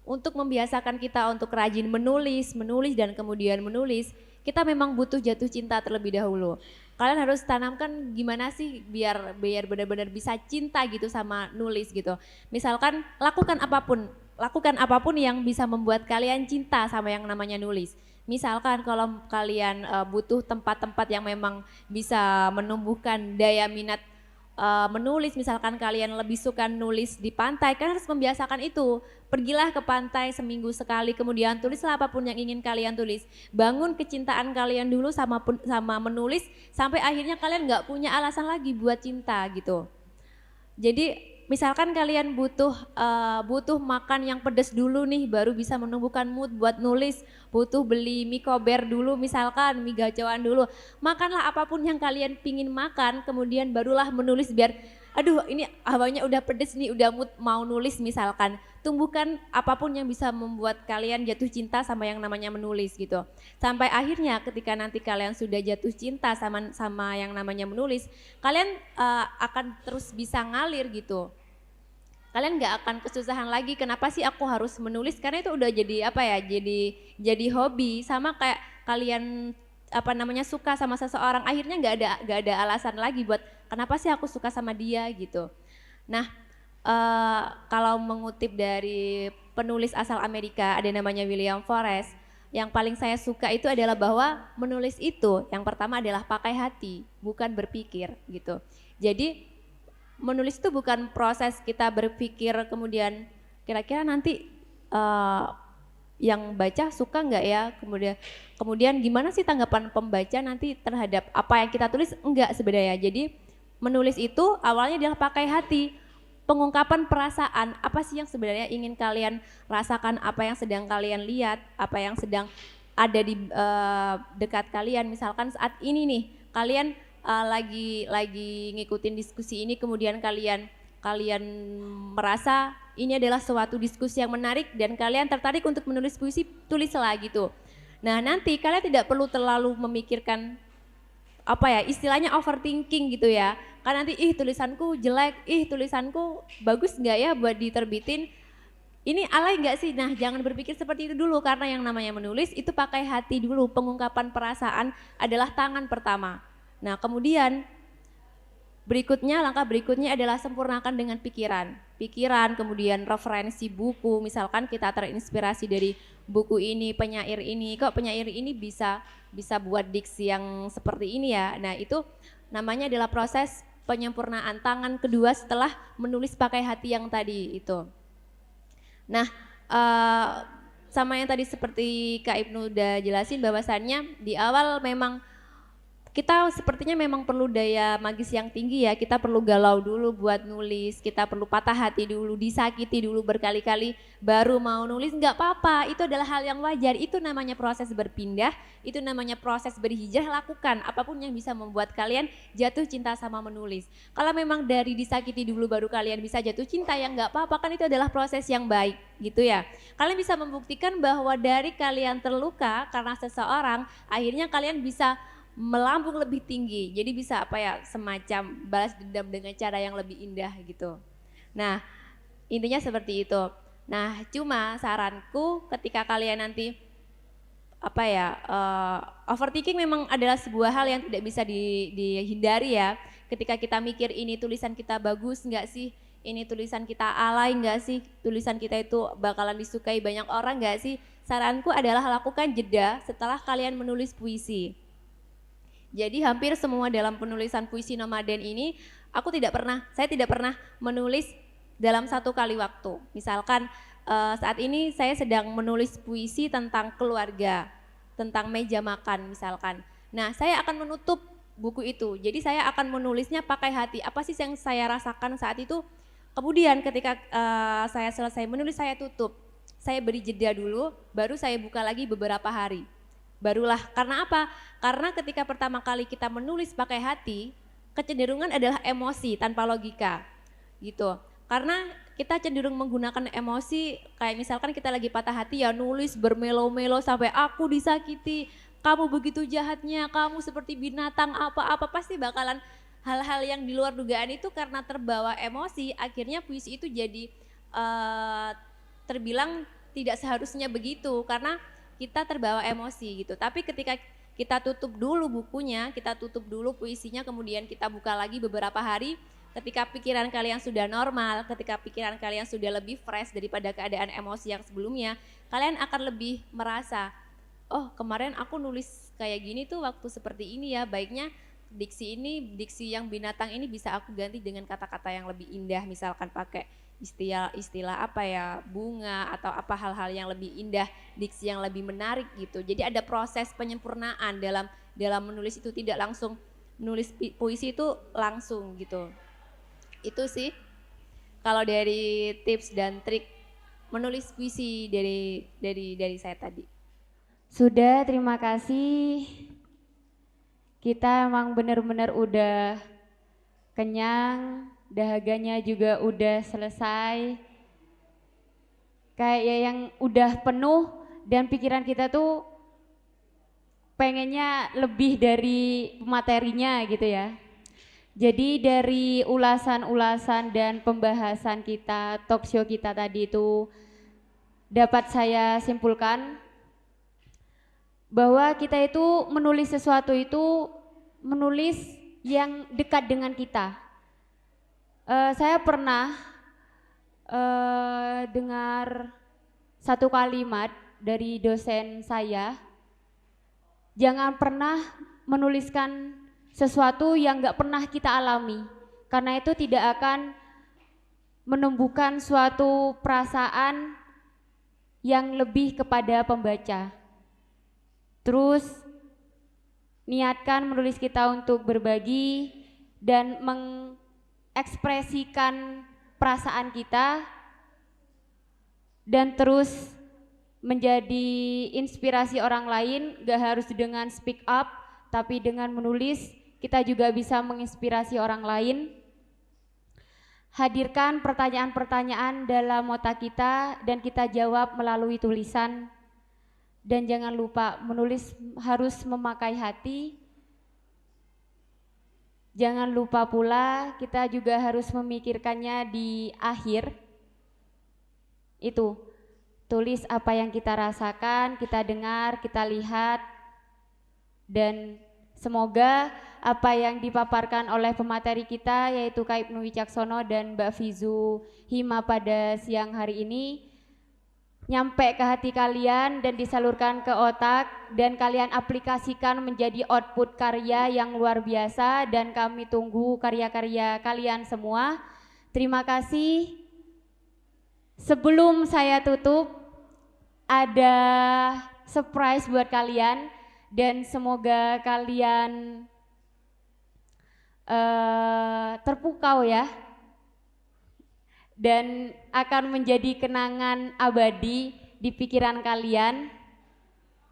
untuk membiasakan kita untuk rajin menulis dan kemudian menulis, kita memang butuh jatuh cinta terlebih dahulu. Kalian harus tanamkan gimana sih biar benar-benar bisa cinta gitu sama nulis gitu. Misalkan lakukan apapun yang bisa membuat kalian cinta sama yang namanya nulis. Misalkan kalau kalian butuh tempat-tempat yang memang bisa menumbuhkan daya minat menulis, misalkan kalian lebih suka nulis di pantai, kan harus membiasakan itu. Pergilah ke pantai seminggu sekali, kemudian tulislah apapun yang ingin kalian tulis. Bangun kecintaan kalian dulu sama menulis, sampai akhirnya kalian nggak punya alasan lagi buat cinta gitu. Jadi misalkan kalian butuh makan yang pedas dulu nih, baru bisa menumbuhkan mood buat nulis. Butuh beli mie kober dulu, misalkan mie gacauan dulu. Makanlah apapun yang kalian pingin makan, kemudian barulah menulis biar aduh ini hawanya udah pedes nih, udah mood mau nulis misalkan. Tumbuhkan apapun yang bisa membuat kalian jatuh cinta sama yang namanya menulis gitu. Sampai akhirnya ketika nanti kalian sudah jatuh cinta sama yang namanya menulis, kalian akan terus bisa ngalir gitu. Kalian nggak akan kesusahan lagi, kenapa sih aku harus menulis, karena itu udah jadi apa ya, jadi hobi. Sama kayak kalian suka sama seseorang, akhirnya nggak ada alasan lagi buat kenapa sih aku suka sama dia gitu. Nah, kalau mengutip dari penulis asal Amerika, ada namanya William Forrest, yang paling saya suka itu adalah bahwa menulis itu yang pertama adalah pakai hati, bukan berpikir gitu. Jadi menulis itu bukan proses kita berpikir kemudian kira-kira nanti yang baca suka nggak ya, kemudian gimana sih tanggapan pembaca nanti terhadap apa yang kita tulis, enggak sebenarnya. Jadi menulis itu awalnya adalah pakai hati, pengungkapan perasaan, apa sih yang sebenarnya ingin kalian rasakan, apa yang sedang kalian lihat, apa yang sedang ada di dekat kalian. Misalkan saat ini nih kalian lagi ngikutin diskusi ini, kemudian kalian merasa ini adalah suatu diskusi yang menarik dan kalian tertarik untuk menulis puisi, tulislah gitu. Nah, nanti kalian tidak perlu terlalu memikirkan istilahnya overthinking gitu ya. Kan nanti tulisanku jelek, tulisanku bagus nggak ya buat diterbitin, ini alay nggak sih? Nah, jangan berpikir seperti itu dulu, karena yang namanya menulis itu pakai hati dulu. Pengungkapan perasaan adalah tangan pertama. Nah, kemudian langkah berikutnya adalah sempurnakan dengan pikiran, kemudian referensi buku. Misalkan kita terinspirasi dari buku ini, penyair ini, kok penyair ini bisa buat diksi yang seperti ini ya. Nah, itu namanya adalah proses penyempurnaan tangan kedua setelah menulis pakai hati yang tadi itu. Nah, sama yang tadi seperti Kak Ibnu udah jelasin, bahwasannya di awal memang kita sepertinya memang perlu daya magis yang tinggi ya. Kita perlu galau dulu buat nulis, kita perlu patah hati dulu, disakiti dulu berkali-kali baru mau nulis. Nggak apa-apa, itu adalah hal yang wajar. Itu namanya proses berpindah, itu namanya proses berhijrah. Lakukan apapun yang bisa membuat kalian jatuh cinta sama menulis. Kalau memang dari disakiti dulu baru kalian bisa jatuh cinta, ya nggak apa-apa, kan itu adalah proses yang baik gitu ya. Kalian bisa membuktikan bahwa dari kalian terluka karena seseorang, akhirnya kalian bisa melambung lebih tinggi, jadi bisa semacam balas dendam dengan cara yang lebih indah gitu. Nah, intinya seperti itu. Nah, cuma saranku ketika kalian nanti overthinking memang adalah sebuah hal yang tidak bisa dihindari ya. Ketika kita mikir ini tulisan kita bagus nggak sih, ini tulisan kita alay nggak sih, tulisan kita itu bakalan disukai banyak orang nggak sih, saranku adalah lakukan jeda setelah kalian menulis puisi. Jadi hampir semua dalam penulisan puisi nomaden ini, saya tidak pernah menulis dalam satu kali waktu. Misalkan saat ini saya sedang menulis puisi tentang keluarga, tentang meja makan misalkan. Nah, saya akan menutup buku itu, jadi saya akan menulisnya pakai hati. Apa sih yang saya rasakan saat itu? Kemudian ketika saya selesai menulis, saya tutup. Saya beri jeda dulu, baru saya buka lagi beberapa hari. Barulah, karena apa? Karena ketika pertama kali kita menulis pakai hati, kecenderungan adalah emosi tanpa logika gitu. Karena kita cenderung menggunakan emosi, kayak misalkan kita lagi patah hati ya nulis bermelo-melo sampai aku disakiti, kamu begitu jahatnya, kamu seperti binatang apa-apa, pasti bakalan hal-hal yang di luar dugaan itu. Karena terbawa emosi, akhirnya puisi itu jadi terbilang tidak seharusnya begitu karena kita terbawa emosi gitu. Tapi ketika kita tutup dulu bukunya, kita tutup dulu puisinya, kemudian kita buka lagi beberapa hari, ketika pikiran kalian sudah normal, ketika pikiran kalian sudah lebih fresh daripada keadaan emosi yang sebelumnya, kalian akan lebih merasa, oh kemarin aku nulis kayak gini tuh waktu seperti ini ya, baiknya diksi yang binatang ini bisa aku ganti dengan kata-kata yang lebih indah, misalkan pakai istilah apa ya, bunga atau apa hal-hal yang lebih indah, diksi yang lebih menarik gitu. Jadi ada proses penyempurnaan dalam menulis itu, tidak langsung menulis puisi itu langsung gitu. Itu sih kalau dari tips dan trik menulis puisi dari saya tadi. Sudah, terima kasih. Kita emang benar-benar udah kenyang, dahaganya juga udah selesai. Kayak yang udah penuh dan pikiran kita tuh pengennya lebih dari materinya gitu ya. Jadi dari ulasan-ulasan dan pembahasan kita, talk show kita tadi itu dapat saya simpulkan bahwa kita itu menulis sesuatu itu menulis yang dekat dengan kita. Saya pernah dengar satu kalimat dari dosen saya, jangan pernah menuliskan sesuatu yang gak pernah kita alami, karena itu tidak akan menumbuhkan suatu perasaan yang lebih kepada pembaca. Terus niatkan menulis kita untuk berbagi dan mengekspresikan perasaan kita dan terus menjadi inspirasi orang lain, gak harus dengan speak up, tapi dengan menulis kita juga bisa menginspirasi orang lain. Hadirkan pertanyaan-pertanyaan dalam otak kita dan kita jawab melalui tulisan. Dan jangan lupa menulis harus memakai hati. Jangan lupa pula kita juga harus memikirkannya di akhir. Itu, tulis apa yang kita rasakan, kita dengar, kita lihat. Dan semoga apa yang dipaparkan oleh pemateri kita yaitu Kak Ibnu Wicaksono dan Mbak Fizu Hima pada siang hari ini nyampe ke hati kalian dan disalurkan ke otak dan kalian aplikasikan menjadi output karya yang luar biasa dan kami tunggu karya-karya kalian semua. Terima kasih. Sebelum saya tutup ada surprise buat kalian dan semoga kalian terpukau ya. Dan akan menjadi kenangan abadi di pikiran kalian.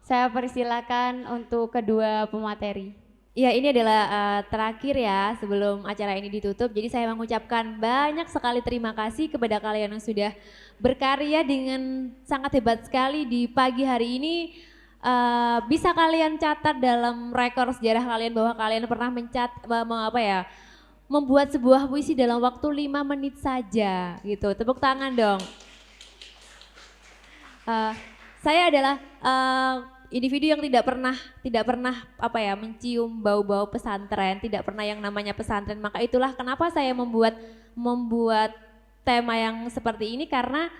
Saya persilakan untuk kedua pemateri. Ya, ini adalah terakhir ya sebelum acara ini ditutup. Jadi saya mengucapkan banyak sekali terima kasih kepada kalian yang sudah berkarya dengan sangat hebat sekali di pagi hari ini. Bisa kalian catat dalam rekor sejarah kalian bahwa kalian pernah membuat sebuah puisi dalam waktu 5 menit saja gitu. Tepuk tangan dong. Saya adalah individu yang tidak pernah mencium bau-bau pesantren, tidak pernah yang namanya pesantren. Maka itulah kenapa saya membuat tema yang seperti ini, karena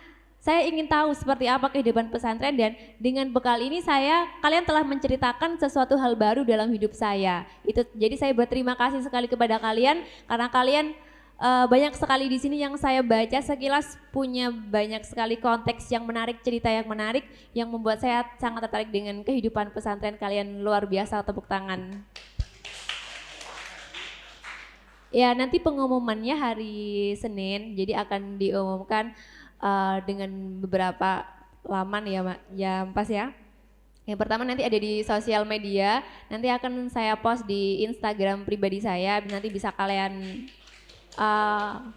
saya ingin tahu seperti apa kehidupan pesantren dan dengan bekal ini kalian telah menceritakan sesuatu hal baru dalam hidup saya. Jadi saya berterima kasih sekali kepada kalian karena kalian banyak sekali di sini yang saya baca sekilas punya banyak sekali konteks yang menarik, cerita yang menarik yang membuat saya sangat tertarik dengan kehidupan pesantren kalian. Luar biasa, tepuk tangan. Ya, nanti pengumumannya hari Senin, jadi akan diumumkan dengan beberapa laman ya Pas ya. Yang pertama nanti ada di sosial media, nanti akan saya post di Instagram pribadi saya, nanti bisa kalian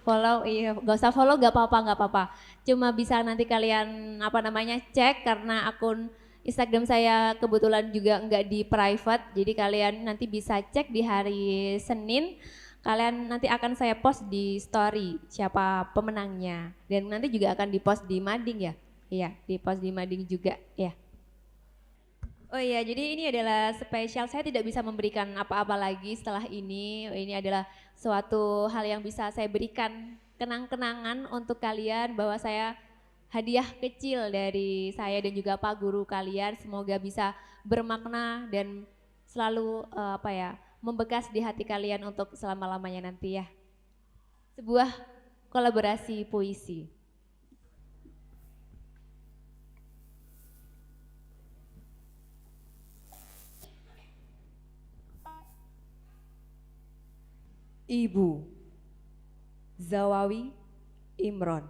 follow. Iya, gak usah follow, gak apa-apa. Cuma bisa nanti kalian cek karena akun Instagram saya kebetulan juga nggak di private, jadi kalian nanti bisa cek di hari Senin. Kalian nanti akan saya post di story siapa pemenangnya dan nanti juga akan dipost di Mading ya. Iya, di pos di Mading juga ya. Oh iya, jadi ini adalah spesial. Saya tidak bisa memberikan apa-apa lagi setelah ini. Ini adalah suatu hal yang bisa saya berikan kenang-kenangan untuk kalian bahwa saya hadiah kecil dari saya dan juga Pak Guru kalian. Semoga bisa bermakna dan selalu membekas di hati kalian untuk selama-lamanya nanti ya. Sebuah kolaborasi puisi. Ibu Zawawi Imron.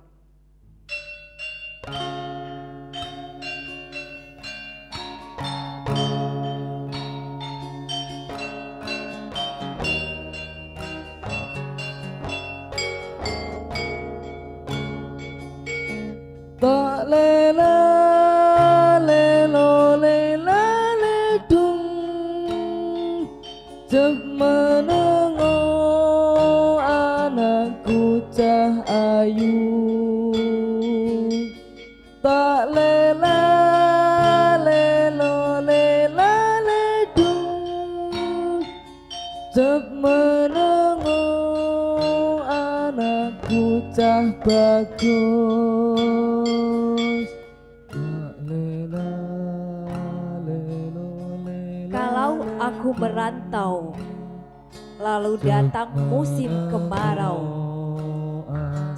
Tak lela lelo lela ledung Jep menengo anakku cah ayu. Tak lela lelo lela ledung Jep menengo anakku cah bagus. Kalau aku merantau, lalu datang musim kemarau,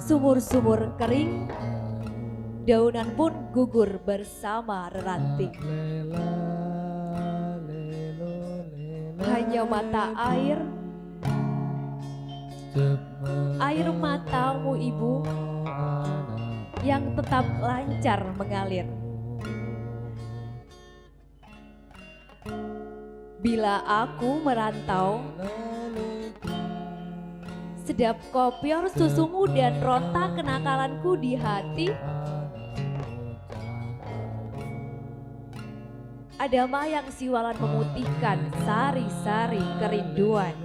sumur-sumur kering, daunan pun gugur bersama reranting. Hanya mata air matamu ibu yang tetap lancar mengalir. Bila aku merantau, sedap kopior susumu dan ronta kenakalanku di hati. Ada mayang siwalan memutihkan sari-sari kerinduan.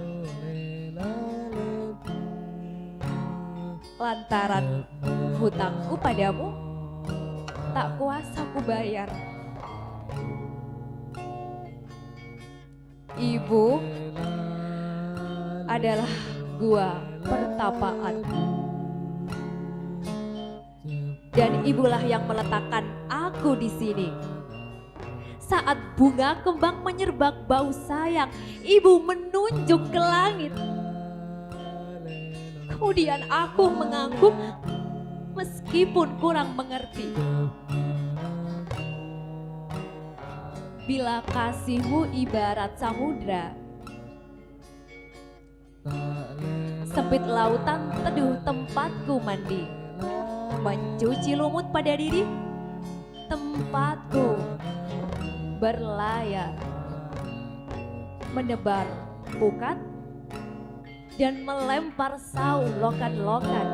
Lantaran hutangku padamu tak kuasa ku bayar. Ibu adalah gua pertapaanku. Dan ibulah yang meletakkan aku di sini. Saat bunga kembang menyerbak bau sayang, ibu menunjuk ke langit. Kemudian aku mengangguk meskipun kurang mengerti. Bila kasihmu ibarat samudra, sempit lautan teduh tempatku mandi, mencuci lumut pada diri, tempatku berlayar, menebar pukat dan melempar sau lokan-lokan,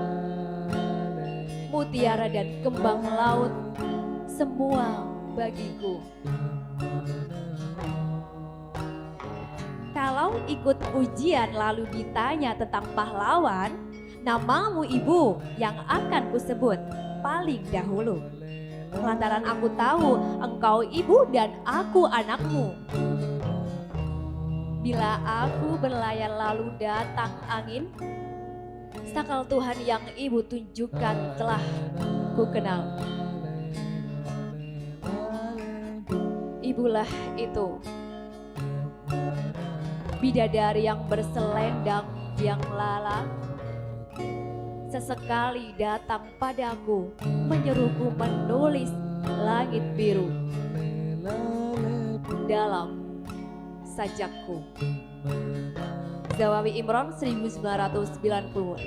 mutiara dan kembang laut, semua bagiku. Kalau ikut ujian lalu ditanya tentang pahlawan, namamu ibu yang akan kusebut paling dahulu. Lantaran aku tahu engkau ibu dan aku anakmu. Bila aku berlayar lalu datang angin, sakal Tuhan yang ibu tunjukkan telah ku kenal. Ibulah itu, bidadari yang berselendang yang lala, sesekali datang padaku menyuruhku menulis langit biru dalam sajakku. Zawawi Imron 1996.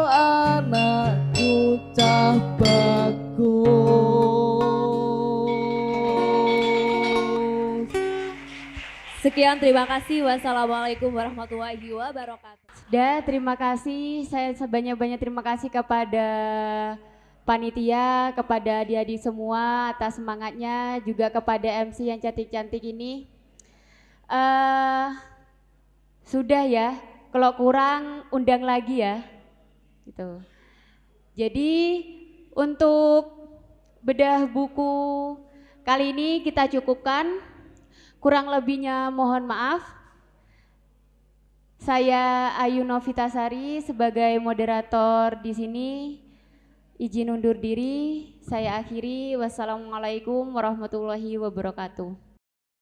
Anakku cah bagus. sekian, terima kasih. Wassalamualaikum warahmatullahi wabarakatuh. Sudah, terima kasih. Saya sebanyak-banyak terima kasih kepada panitia, kepada adik-adik semua atas semangatnya, juga kepada MC yang cantik-cantik ini. Sudah ya, kalau kurang undang lagi ya. Gitu. Jadi untuk bedah buku kali ini kita cukupkan. Kurang lebihnya mohon maaf. Saya Ayu Novitasari sebagai moderator di sini izin undur diri. Saya akhiri. Wassalamualaikum warahmatullahi wabarakatuh.